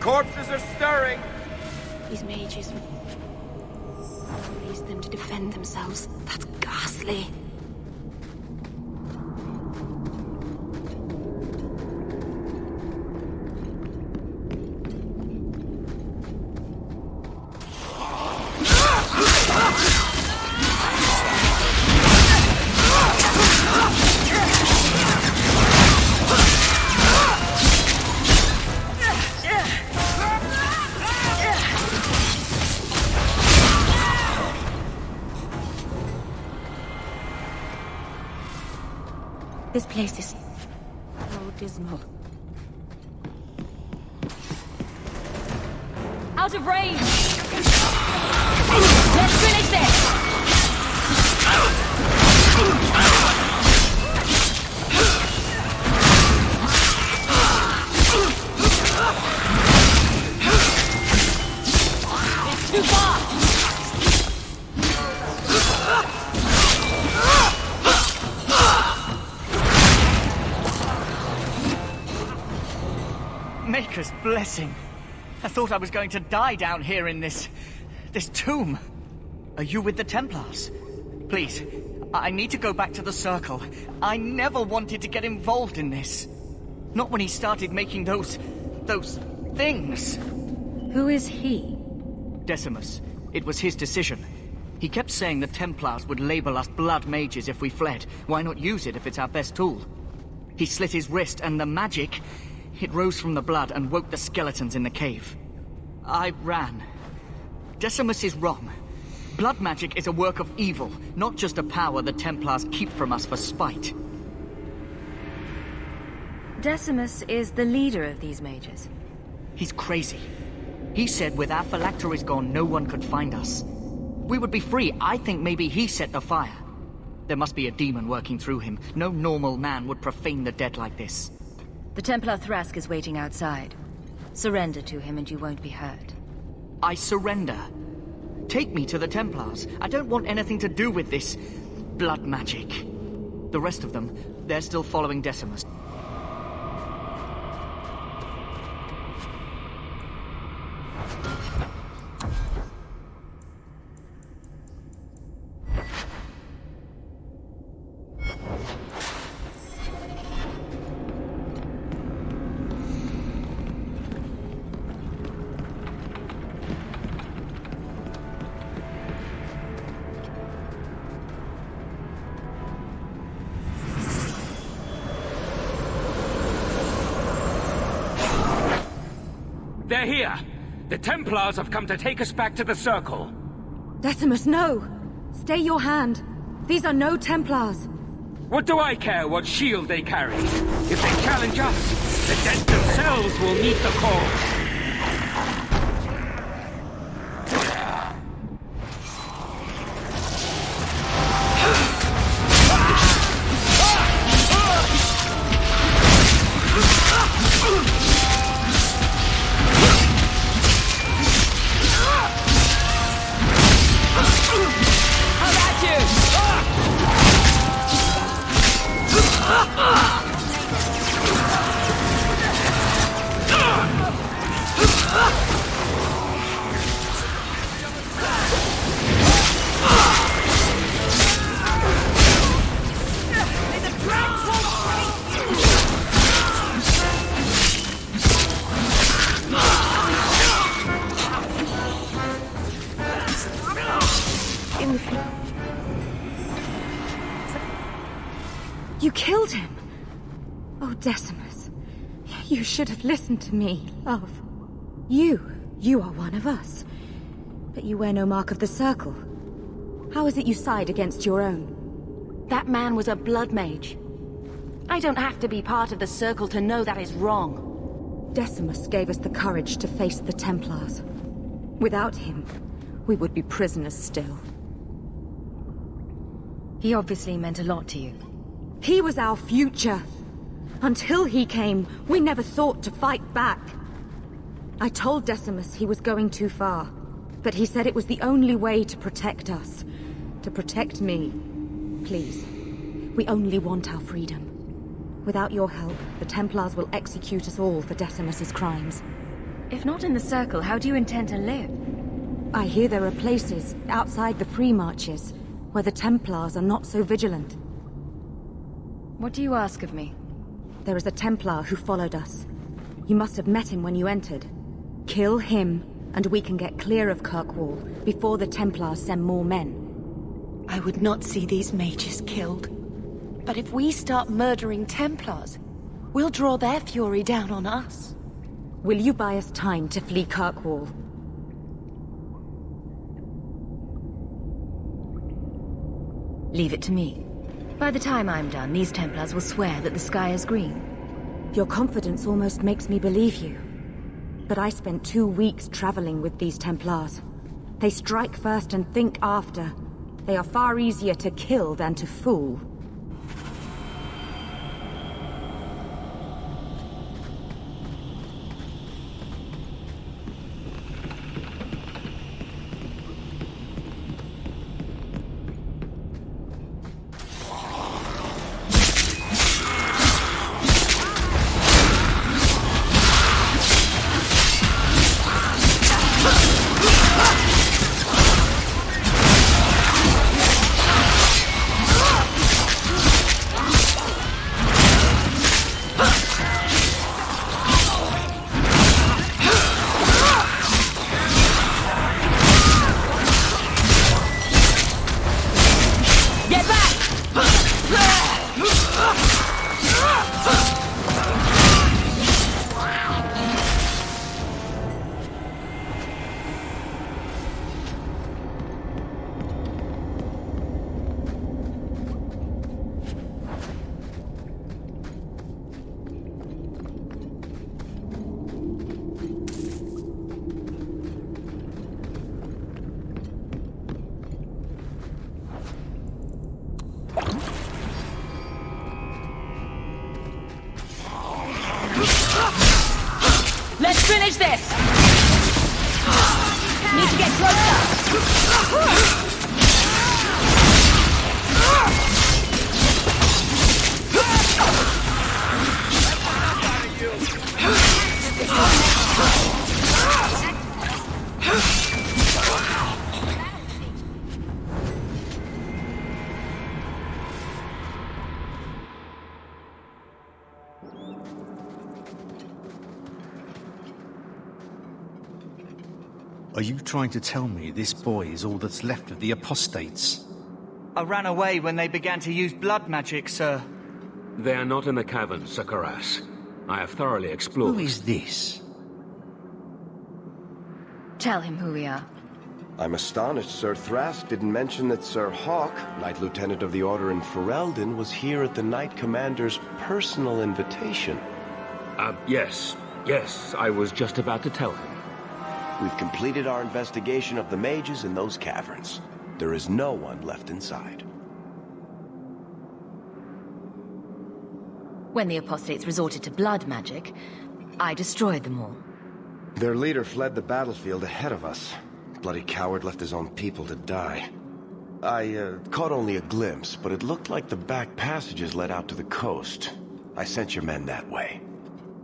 Corpses are stirring! These mages raised them to defend themselves. That's ghastly. This place is so dismal. Out of range! Let's finish this! It's too far! Maker's blessing. I thought I was going to die down here in this tomb. Are you with the Templars? Please, I need to go back to the Circle. I never wanted to get involved in this. Not when he started making those things. Who is he? Decimus. It was his decision. He kept saying the Templars would label us blood mages if we fled. Why not use it if it's our best tool? He slit his wrist, and the magic, it rose from the blood and woke the skeletons in the cave. I ran. Decimus is wrong. Blood magic is a work of evil, not just a power the Templars keep from us for spite. Decimus is the leader of these mages. He's crazy. He said with our phylacteries gone, no one could find us. We would be free. I think maybe he set the fire. There must be a demon working through him. No normal man would profane the dead like this. The Templar Thrask is waiting outside. Surrender to him and you won't be hurt. I surrender. Take me to the Templars. I don't want anything to do with this blood magic. The rest of them, they're still following Decimus. They're here! The Templars have come to take us back to the Circle. Decimus, no! Stay your hand. These are no Templars. What do I care what shield they carry? If they challenge us, the dead themselves will meet the call. You killed him! Oh, Decimus. You should have listened to me, love. You are one of us. But you wear no mark of the Circle. How is it you side against your own? That man was a blood mage. I don't have to be part of the Circle to know that is wrong. Decimus gave us the courage to face the Templars. Without him, we would be prisoners still. He obviously meant a lot to you. He was our future. Until he came, we never thought to fight back. I told Decimus he was going too far, but he said it was the only way to protect us. To protect me. Please, we only want our freedom. Without your help, the Templars will execute us all for Decimus's crimes. If not in the Circle, how do you intend to live? I hear there are places, outside the pre-marches, where the Templars are not so vigilant. What do you ask of me? There is a Templar who followed us. You must have met him when you entered. Kill him, and we can get clear of Kirkwall before the Templars send more men. I would not see these mages killed. But if we start murdering Templars, we'll draw their fury down on us. Will you buy us time to flee Kirkwall? Leave it to me. By the time I'm done, these Templars will swear that the sky is green. Your confidence almost makes me believe you. But I spent 2 weeks traveling with these Templars. They strike first and think after. They are far easier to kill than to fool. Finish this! Need to get closer! Are you trying to tell me this boy is all that's left of the apostates? I ran away when they began to use blood magic, sir. They are not in the caverns, Sir Karas. I have thoroughly explored. Who is this? Tell him who we are. I'm astonished Sir Thrask didn't mention that Sir Hawk, Knight Lieutenant of the Order in Ferelden, was here at the Knight Commander's personal invitation. Yes. Yes, I was just about to tell him. We've completed our investigation of the mages in those caverns. There is no one left inside. When the apostates resorted to blood magic, I destroyed them all. Their leader fled the battlefield ahead of us. Bloody coward left his own people to die. I caught only a glimpse, but it looked like the back passages led out to the coast. I sent your men that way.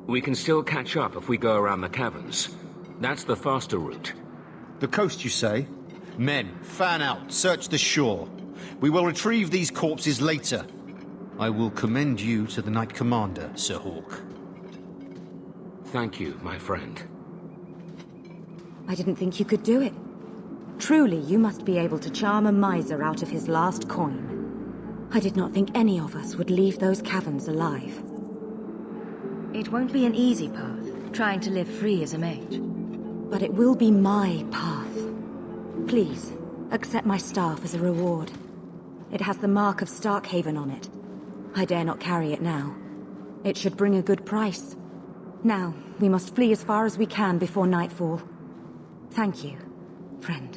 We can still catch up if we go around the caverns. That's the faster route. The coast, you say? Men, fan out, search the shore. We will retrieve these corpses later. I will commend you to the Knight Commander, Sir Hawk. Thank you, my friend. I didn't think you could do it. Truly, you must be able to charm a miser out of his last coin. I did not think any of us would leave those caverns alive. It won't be an easy path, trying to live free as a mage. But it will be my path. Please, accept my staff as a reward. It has the mark of Starkhaven on it. I dare not carry it now. It should bring a good price. Now, we must flee as far as we can before nightfall. Thank you, friend.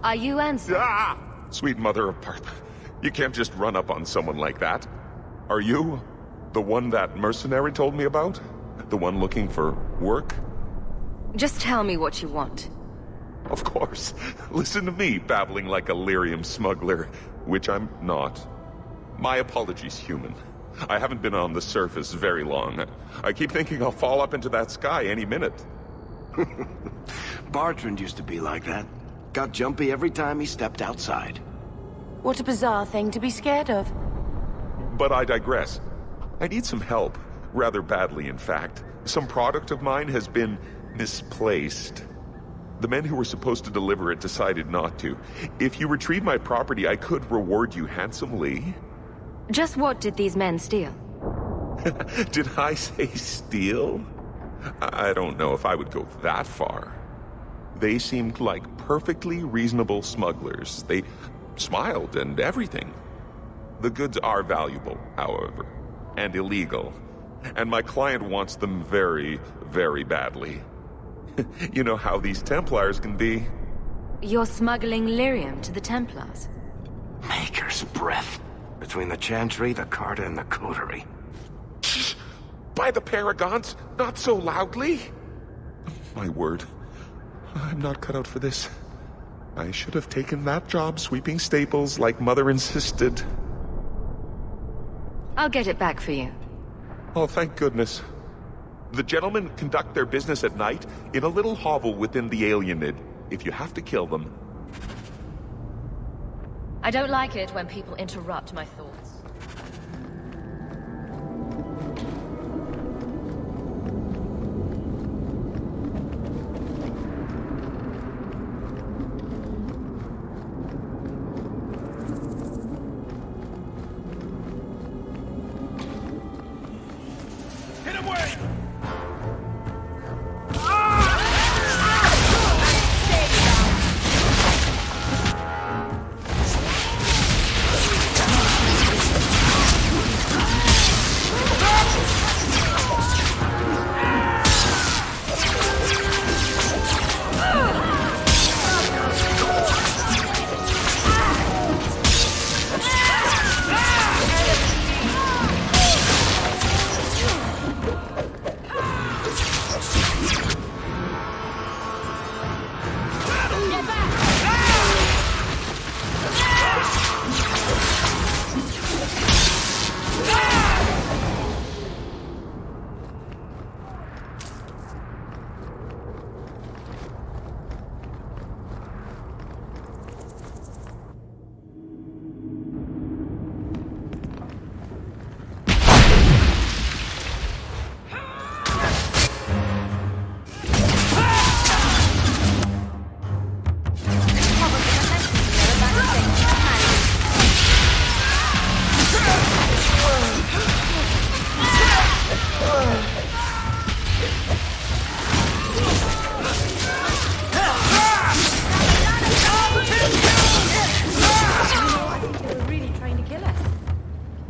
Are you Ansel? Ah! Sweet mother of Partha, you can't just run up on someone like that. Are you the one that mercenary told me about? The one looking for work? Just tell me what you want. Of course. Listen to me babbling like a lyrium smuggler, which I'm not. My apologies, human. I haven't been on the surface very long. I keep thinking I'll fall up into that sky any minute. Bartrand used to be like that. Got jumpy every time he stepped outside. What a bizarre thing to be scared of. But I digress. I need some help. Rather badly, in fact. Some product of mine has been misplaced. The men who were supposed to deliver it decided not to. If you retrieve my property, I could reward you handsomely. Just what did these men steal? Did I say steal? I don't know if I would go that far. They seemed like perfectly reasonable smugglers. They smiled and everything. The goods are valuable, however, and illegal. And my client wants them very, very badly. You know how these Templars can be. You're smuggling lyrium to the Templars? Maker's breath. Between the Chantry, the Carta, and the Coterie. By the Paragons, not so loudly. My word. I'm not cut out for this. I should have taken that job sweeping stables like Mother insisted. I'll get it back for you. Oh, thank goodness. The gentlemen conduct their business at night in a little hovel within the Alienid. If you have to kill them. I don't like it when people interrupt my thoughts.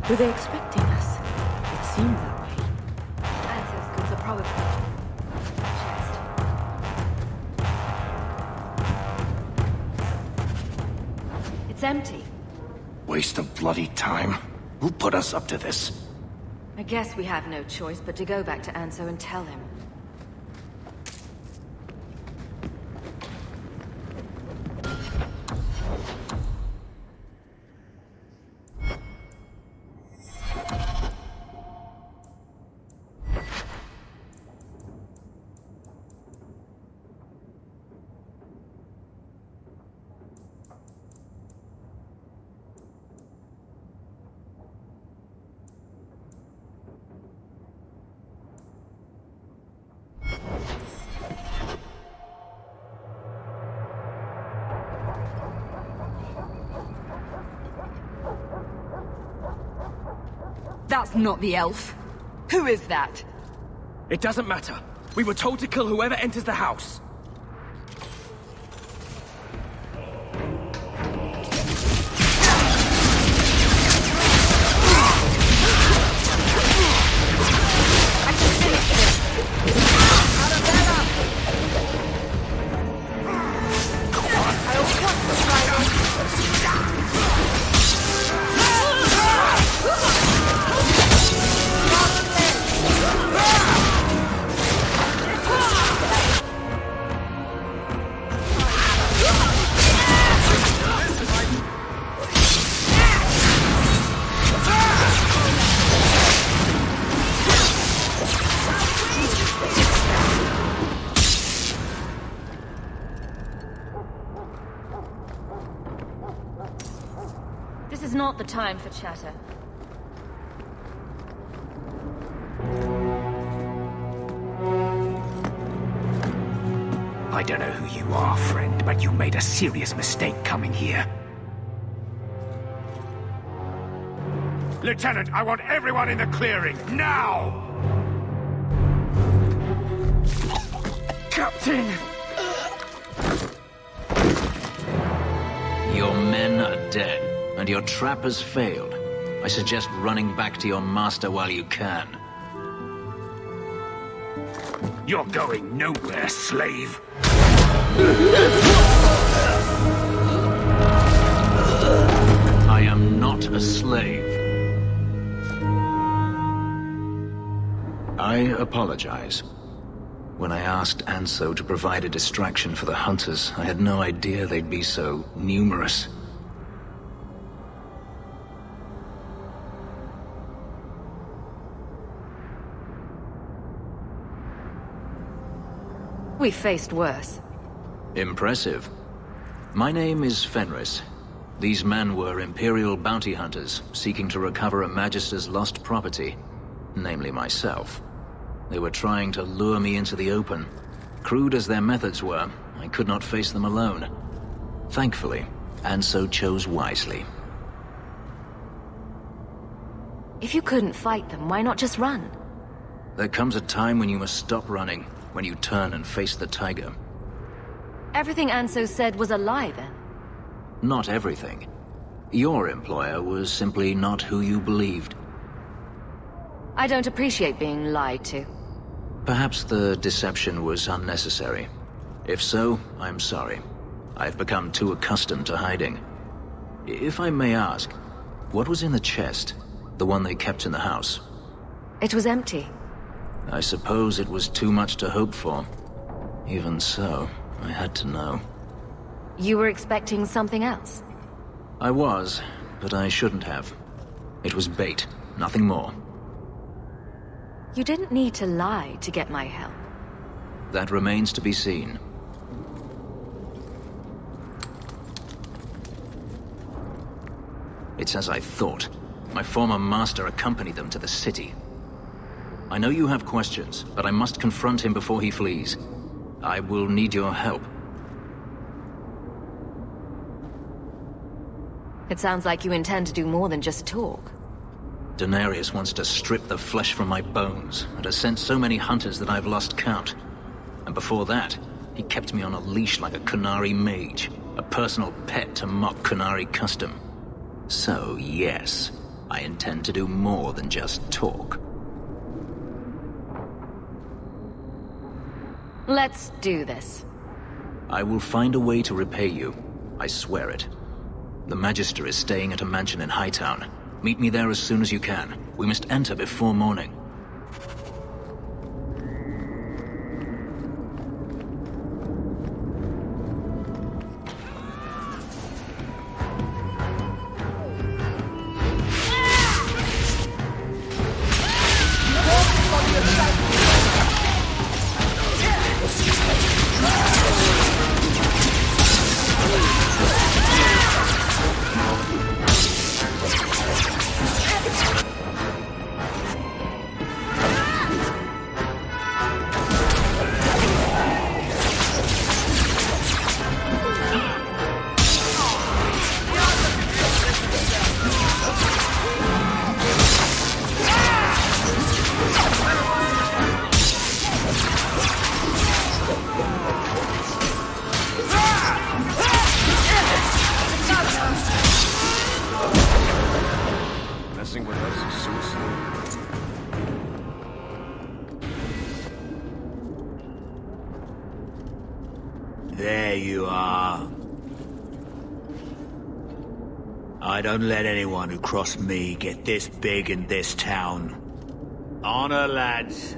Were they expecting us? It seemed that way. Answer's goods are probably... It's empty. Waste of bloody time. Who put us up to this? I guess we have no choice but to go back to Anso and tell him. That's not the elf. Who is that? It doesn't matter. We were told to kill whoever enters the house. This is not the time for chatter. I don't know who you are, friend, but you made a serious mistake coming here. Lieutenant, I want everyone in the clearing, now! Captain! Your men are dead, and your trap has failed. I suggest running back to your master while you can. You're going nowhere, slave! I am not a slave. I apologize. When I asked Anso to provide a distraction for the hunters, I had no idea they'd be so numerous. We faced worse. Impressive. My name is Fenris. These men were Imperial bounty hunters, seeking to recover a Magister's lost property, namely myself. They were trying to lure me into the open. Crude as their methods were, I could not face them alone. Thankfully, Anso chose wisely. If you couldn't fight them, why not just run? There comes a time when you must stop running, when you turn and face the tiger. Everything Anso said was a lie, then? Not everything. Your employer was simply not who you believed. I don't appreciate being lied to. Perhaps the deception was unnecessary. If so, I'm sorry. I've become too accustomed to hiding. If I may ask, what was in the chest? The one they kept in the house? It was empty. I suppose it was too much to hope for. Even so, I had to know. You were expecting something else? I was, but I shouldn't have. It was bait, nothing more. You didn't need to lie to get my help. That remains to be seen. It's as I thought. My former master accompanied them to the city. I know you have questions, but I must confront him before he flees. I will need your help. It sounds like you intend to do more than just talk. Daenerys wants to strip the flesh from my bones, and has sent so many hunters that I've lost count. And before that, he kept me on a leash like a Qunari mage, a personal pet to mock Qunari custom. So, yes, I intend to do more than just talk. Let's do this. I will find a way to repay you. I swear it. The Magister is staying at a mansion in Hightown. Meet me there as soon as you can. We must enter before morning. There you are. I don't let anyone who cross me get this big in this town. Honor, lads.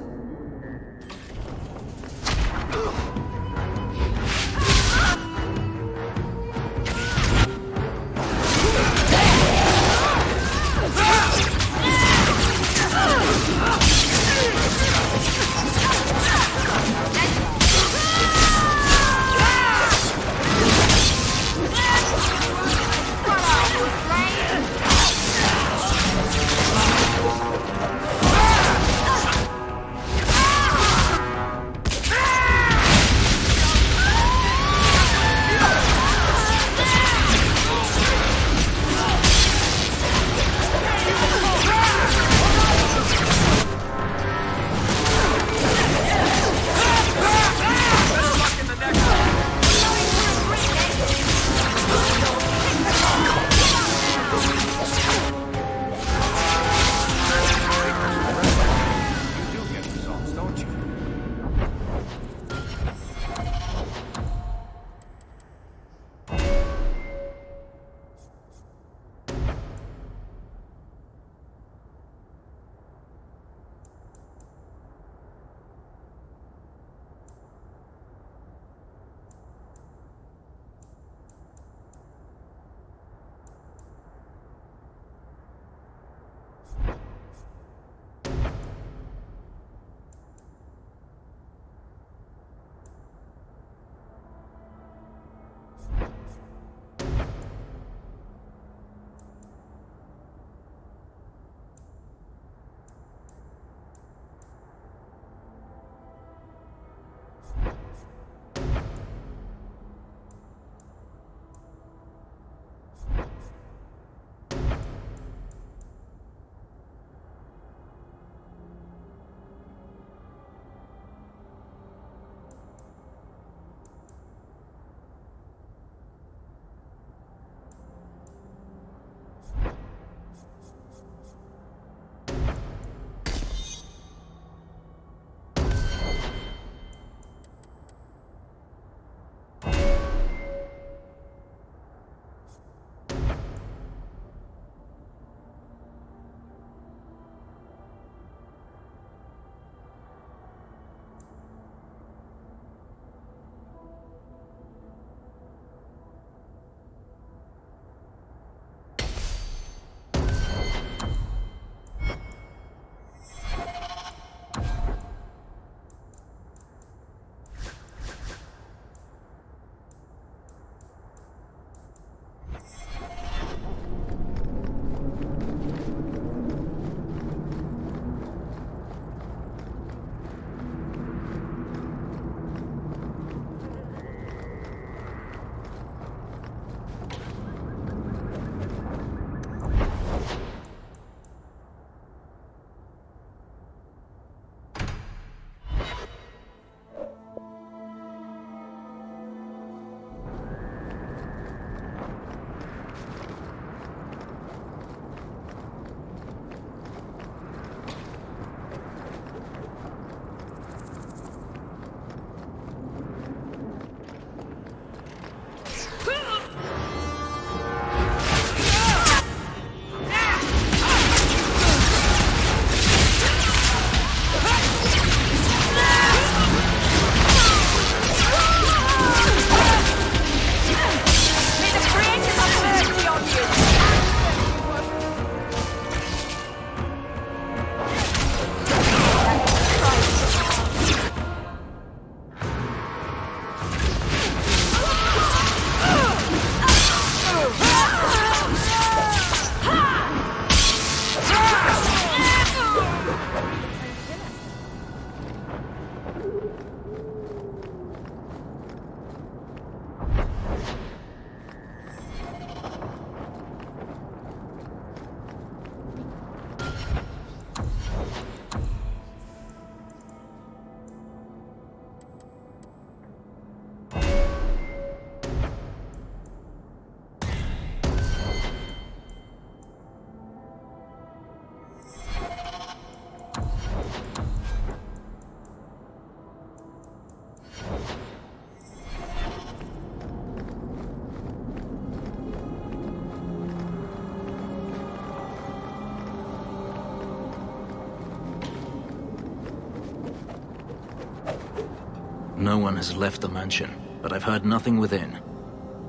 No one has left the mansion, but I've heard nothing within.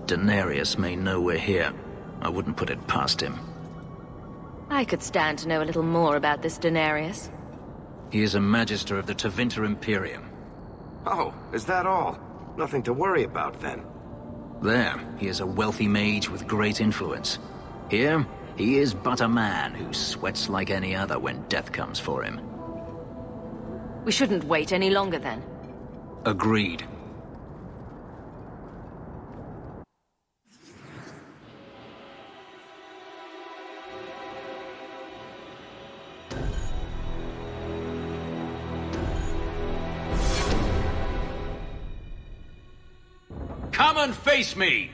Daenerys may know we're here. I wouldn't put it past him. I could stand to know a little more about this Daenerys. He is a Magister of the Tevinter Imperium. Oh, is that all? Nothing to worry about, then. There, he is a wealthy mage with great influence. Here, he is but a man who sweats like any other when death comes for him. We shouldn't wait any longer then. Agreed. Come and face me!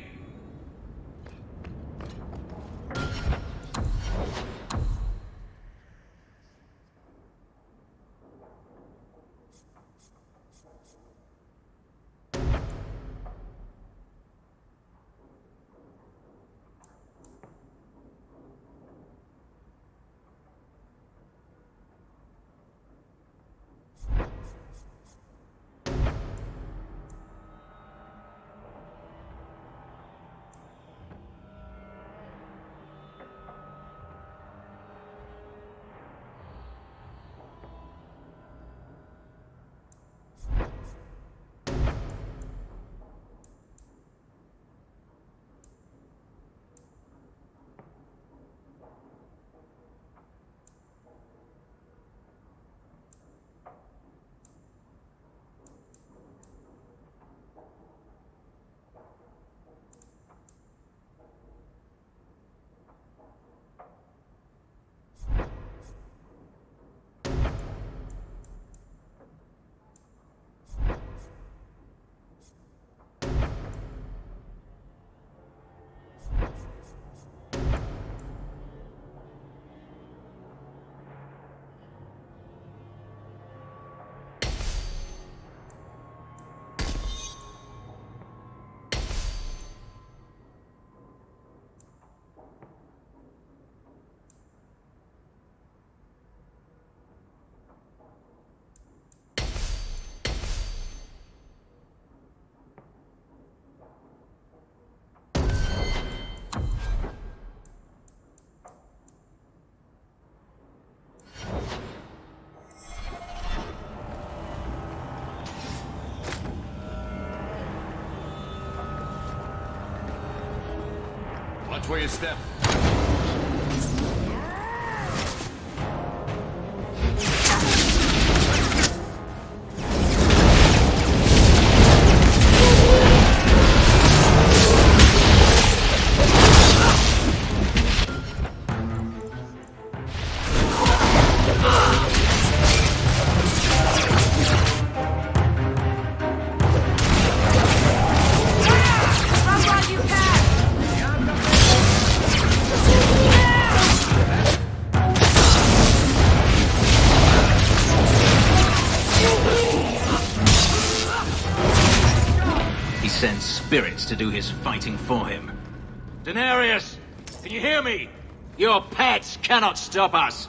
Watch where you step. Sends spirits to do his fighting for him. Daenerys! Can you hear me? Your pets cannot stop us!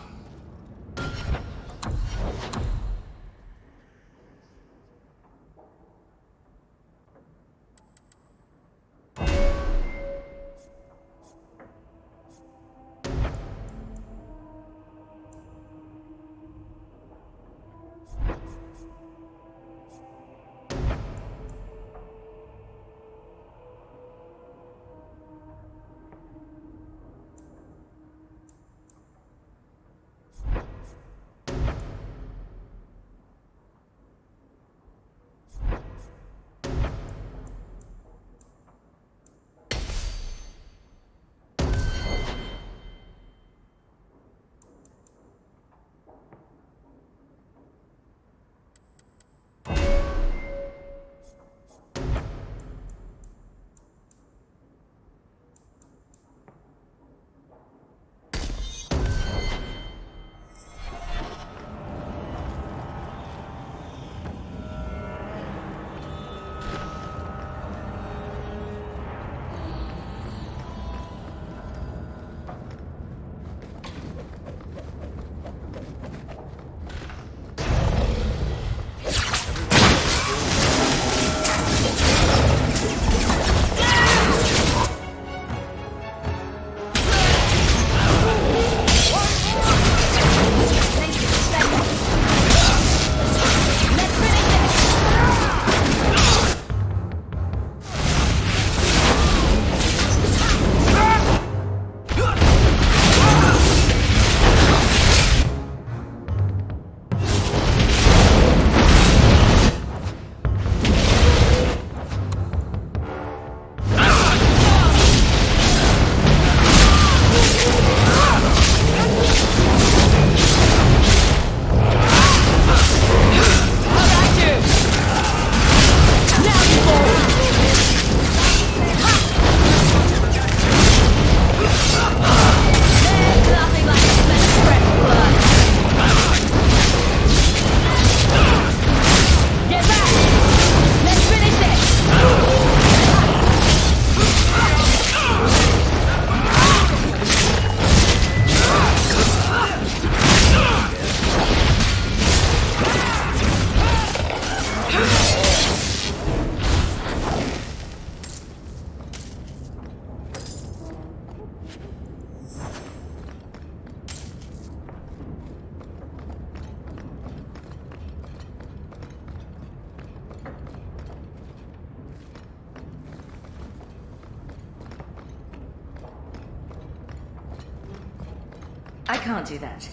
I can't do that.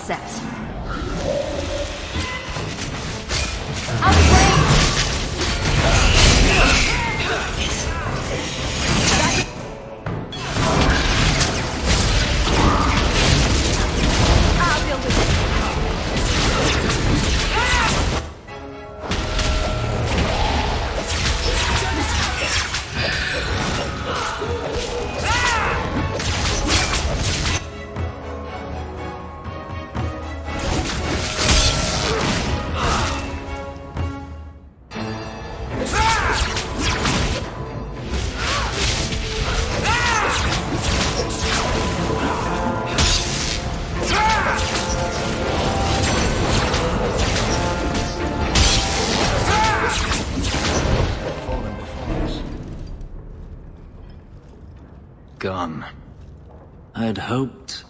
Set. Gone. I'd hoped...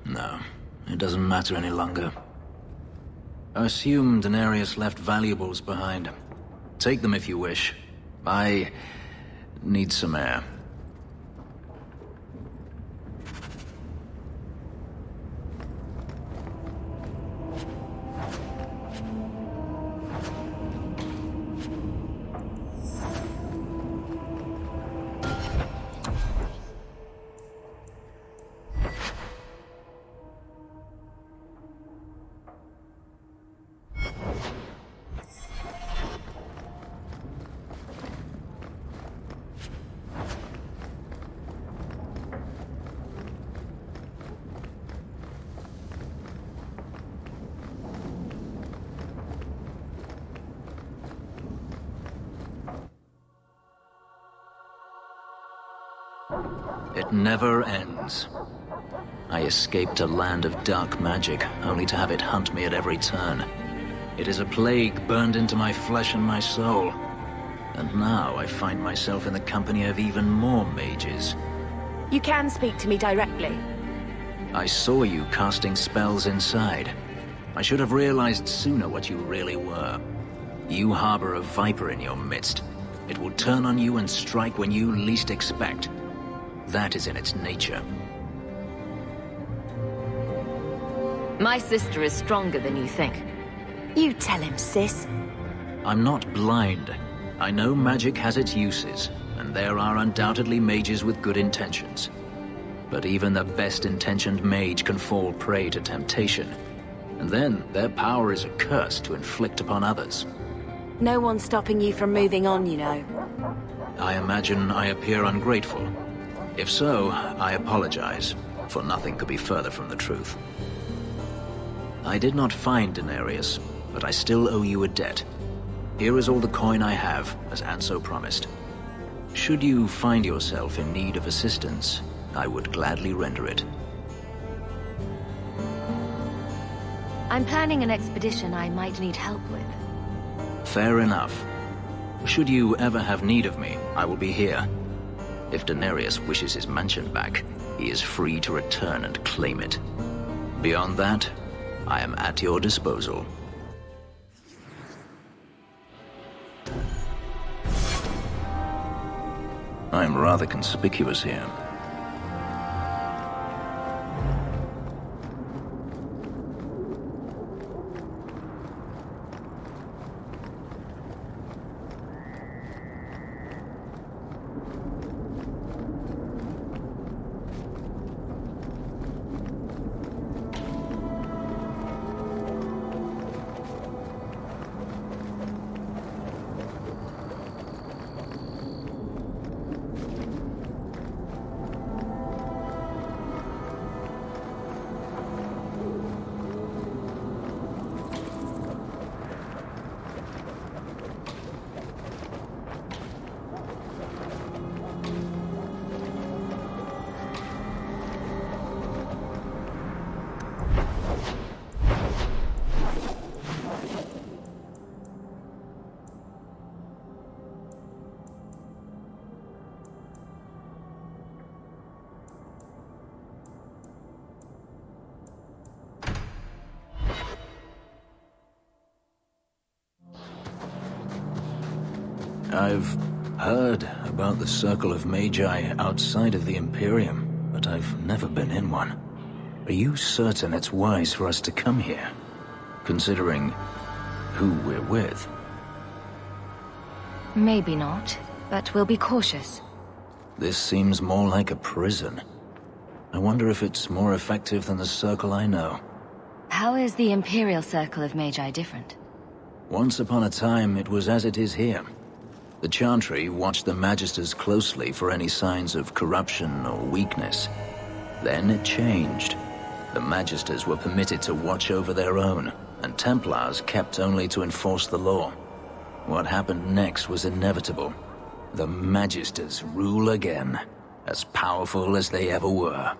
No, it doesn't matter any longer. I assume Daenerys left valuables behind. Take them if you wish. I need some air. It never ends. I escaped a land of dark magic, only to have it hunt me at every turn. It is a plague burned into my flesh and my soul. And now I find myself in the company of even more mages. You can speak to me directly. I saw you casting spells inside. I should have realized sooner what you really were. You harbor a viper in your midst. It will turn on you and strike when you least expect. That is in its nature. My sister is stronger than you think. You tell him, sis. I'm not blind. I know magic has its uses, and there are undoubtedly mages with good intentions. But even the best-intentioned mage can fall prey to temptation. And then their power is a curse to inflict upon others. No one's stopping you from moving on, you know. I imagine I appear ungrateful. If so, I apologize, for nothing could be further from the truth. I did not find Denarius, but I still owe you a debt. Here is all the coin I have, as Anso promised. Should you find yourself in need of assistance, I would gladly render it. I'm planning an expedition I might need help with. Fair enough. Should you ever have need of me, I will be here. If Denarius wishes his mansion back, he is free to return and claim it. Beyond that, I am at your disposal. I am rather conspicuous here. I've heard about the Circle of Magi outside of the Imperium, but I've never been in one. Are you certain it's wise for us to come here, considering who we're with? Maybe not, but we'll be cautious. This seems more like a prison. I wonder if it's more effective than the Circle I know. How is the Imperial Circle of Magi different? Once upon a time, it was as it is here. The Chantry watched the Magisters closely for any signs of corruption or weakness. Then it changed. The Magisters were permitted to watch over their own, and Templars kept only to enforce the law. What happened next was inevitable. The Magisters rule again, as powerful as they ever were.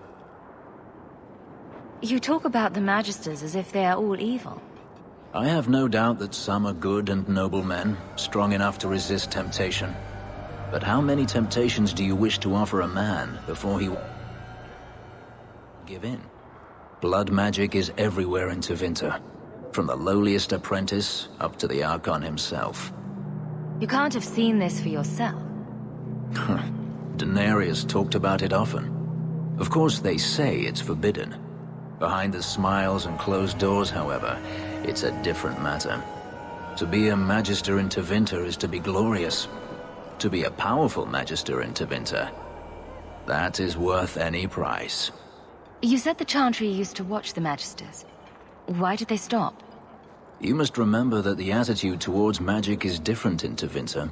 You talk about the Magisters as if they are all evil. I have no doubt that some are good and noble men, strong enough to resist temptation. But how many temptations do you wish to offer a man before he give in? Blood magic is everywhere in Tevinter, from the lowliest apprentice up to the Archon himself. You can't have seen this for yourself. Denarius talked about it often. Of course, they say it's forbidden. Behind the smiles and closed doors, however, it's a different matter. To be a Magister in Tevinter is to be glorious. To be a powerful Magister in Tevinter, that is worth any price. You said the Chantry used to watch the Magisters. Why did they stop? You must remember that the attitude towards magic is different in Tevinter.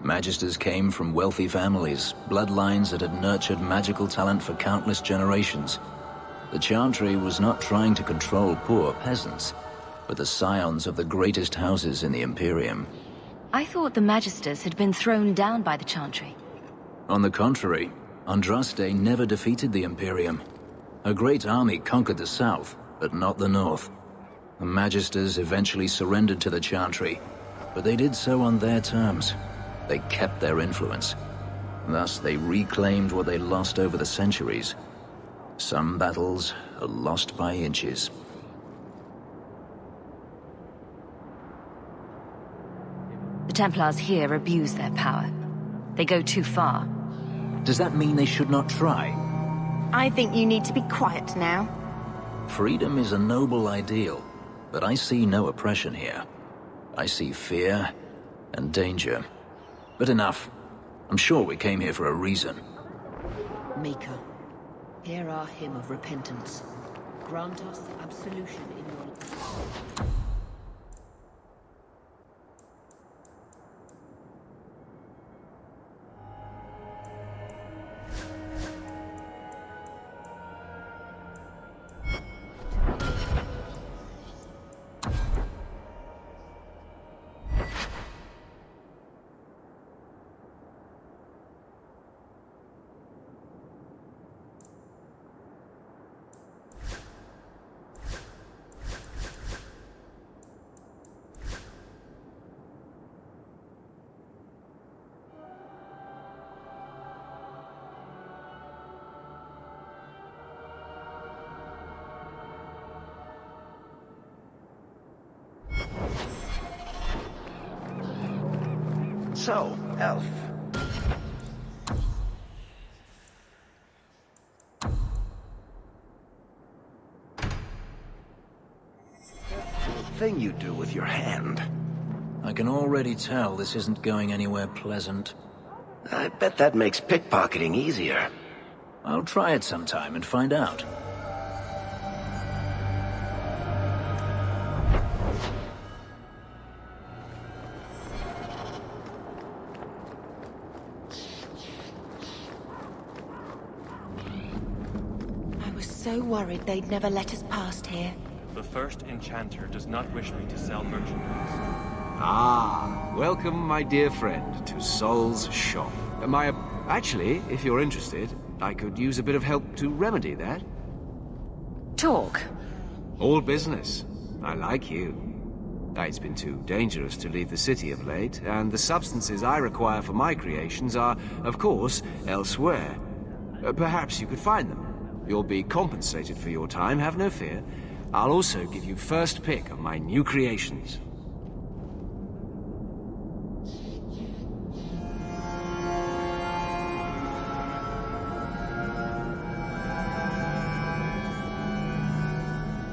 Magisters came from wealthy families, bloodlines that had nurtured magical talent for countless generations. The Chantry was not trying to control poor peasants, but the scions of the greatest houses in the Imperium. I thought the Magisters had been thrown down by the Chantry. On the contrary, Andraste never defeated the Imperium. A great army conquered the south, but not the north. The Magisters eventually surrendered to the Chantry, but they did so on their terms. They kept their influence. Thus, they reclaimed what they lost over the centuries. Some battles are lost by inches. Templars here abuse their power. They go too far. Does that mean they should not try? I think you need to be quiet now. Freedom is a noble ideal, but I see no oppression here. I see fear and danger. But enough. I'm sure we came here for a reason. Mika, hear our hymn of repentance. Grant us absolution in your... So, Elf. Thing you do with your hand. I can already tell this isn't going anywhere pleasant. I bet that makes pickpocketing easier. I'll try it sometime and find out. So worried they'd never let us past here. The first enchanter does not wish me to sell merchandise. Ah, welcome, my dear friend, to Sol's shop. Actually, if you're interested, I could use a bit of help to remedy that. Talk. All business. I like you. It's been too dangerous to leave the city of late, and the substances I require for my creations are, of course, elsewhere. Perhaps you could find them. You'll be compensated for your time, have no fear. I'll also give you first pick of my new creations.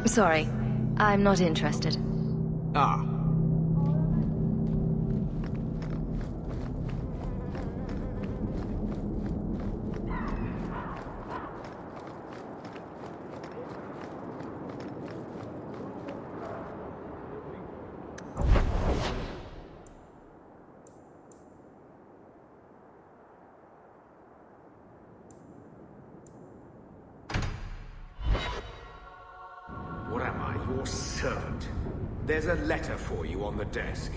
Sorry, I'm not interested. Ah. What am I, your servant? There's a letter for you on the desk.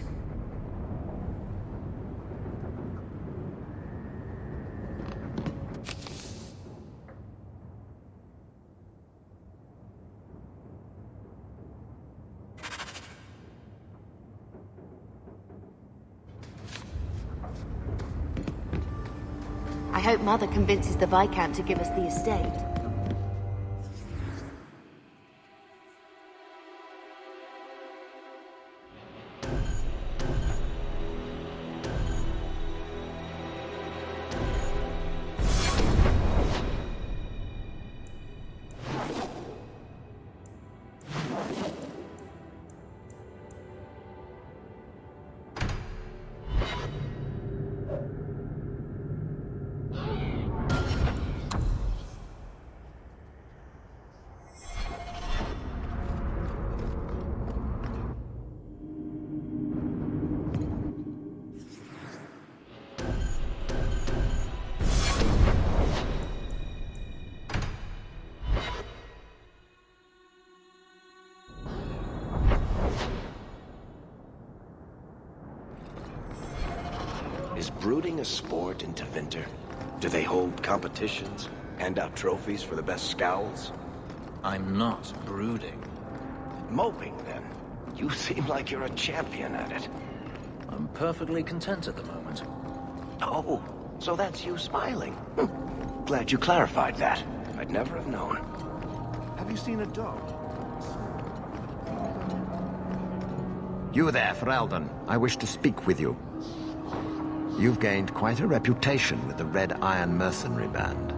I hope Mother convinces the Viscount to give us the estate. Is brooding a sport in Tevinter? Do they hold competitions? Hand out trophies for the best scowls? I'm not brooding. Moping, then? You seem like you're a champion at it. I'm perfectly content at the moment. Oh, so that's you smiling. Glad you clarified that. I'd never have known. Have you seen a dog? You there, Ferelden. I wish to speak with you. You've gained quite a reputation with the Red Iron Mercenary Band.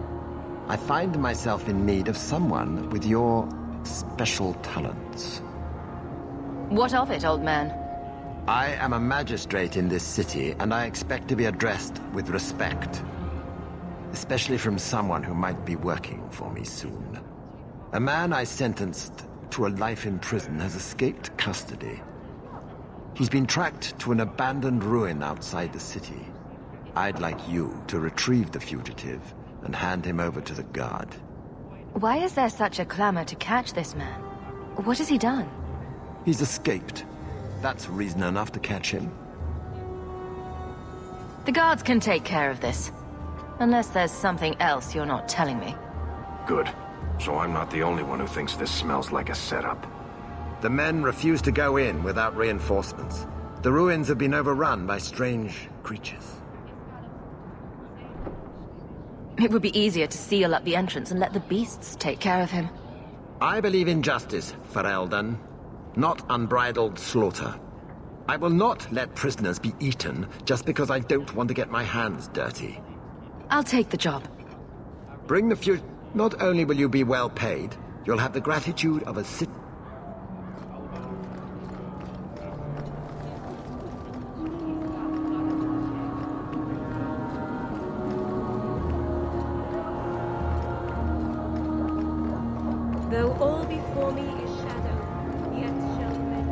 I find myself in need of someone with your special talents. What of it, old man? I am a magistrate in this city, and I expect to be addressed with respect. Especially from someone who might be working for me soon. A man I sentenced to a life in prison has escaped custody. He's been tracked to an abandoned ruin outside the city. I'd like you to retrieve the fugitive and hand him over to the guard. Why is there such a clamor to catch this man? What has he done? He's escaped. That's reason enough to catch him. The guards can take care of this. Unless there's something else you're not telling me. Good. So I'm not the only one who thinks this smells like a setup. The men refuse to go in without reinforcements. The ruins have been overrun by strange creatures. It would be easier to seal up the entrance and let the beasts take care of him. I believe in justice, Ferelden, not unbridled slaughter. I will not let prisoners be eaten just because I don't want to get my hands dirty. I'll take the job. Bring the future. Not only will you be well paid, you'll have the gratitude of a city. Though all before me is shadow, yet shall men.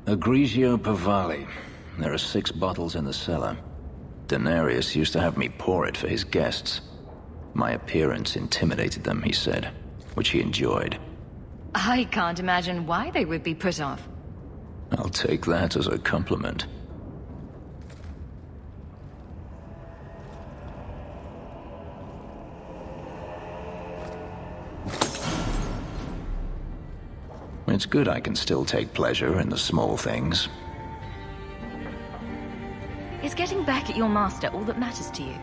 Egregio Pavali. There are 6 bottles in the cellar. Denarius used to have me pour it for his guests. My appearance intimidated them, he said, which he enjoyed. I can't imagine why they would be put off. I'll take that as a compliment. It's good I can still take pleasure in the small things. Is getting back at your master all that matters to you?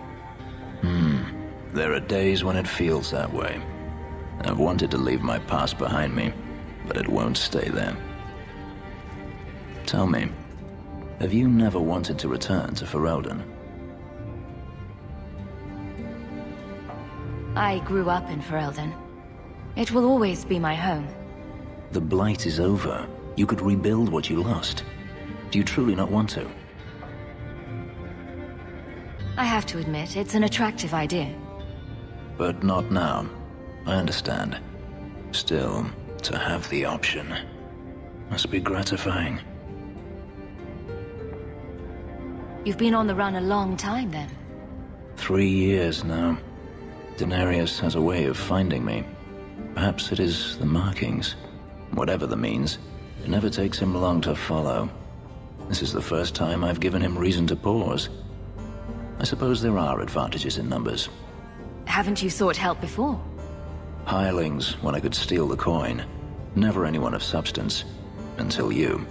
There are days when it feels that way. I've wanted to leave my past behind me, but it won't stay there. Tell me, have you never wanted to return to Ferelden? I grew up in Ferelden. It will always be my home. The Blight is over. You could rebuild what you lost. Do you truly not want to? I have to admit, it's an attractive idea. But not now. I understand. Still, to have the option must be gratifying. You've been on the run a long time, then. 3 years now. Denarius has a way of finding me. Perhaps it is the markings. Whatever the means, it never takes him long to follow. This is the first time I've given him reason to pause. I suppose there are advantages in numbers. Haven't you sought help before? Hirelings, when I could steal the coin. Never anyone of substance. Until you.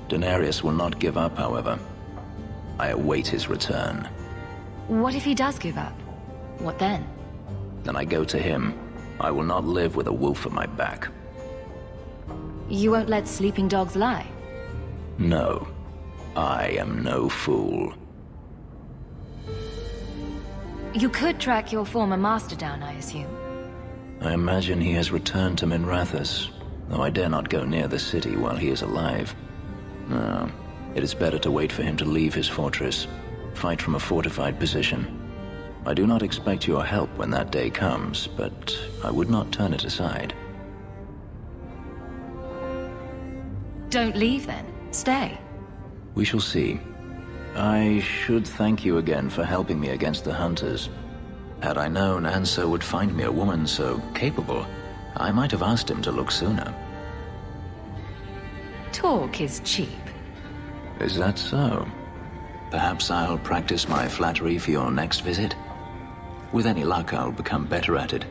Denarius will not give up, however. I await his return. What if he does give up? What then? Then I go to him. I will not live with a wolf at my back. You won't let sleeping dogs lie? No. I am no fool. You could track your former master down, I assume. I imagine he has returned to Minrathous, though I dare not go near the city while he is alive. No, it is better to wait for him to leave his fortress, fight from a fortified position. I do not expect your help when that day comes, but I would not turn it aside. Don't leave then. Stay. We shall see. I should thank you again for helping me against the hunters. Had I known Ansel would find me a woman so capable, I might have asked him to look sooner. Talk is cheap. Is that so? Perhaps I'll practice my flattery for your next visit? With any luck, I'll become better at it.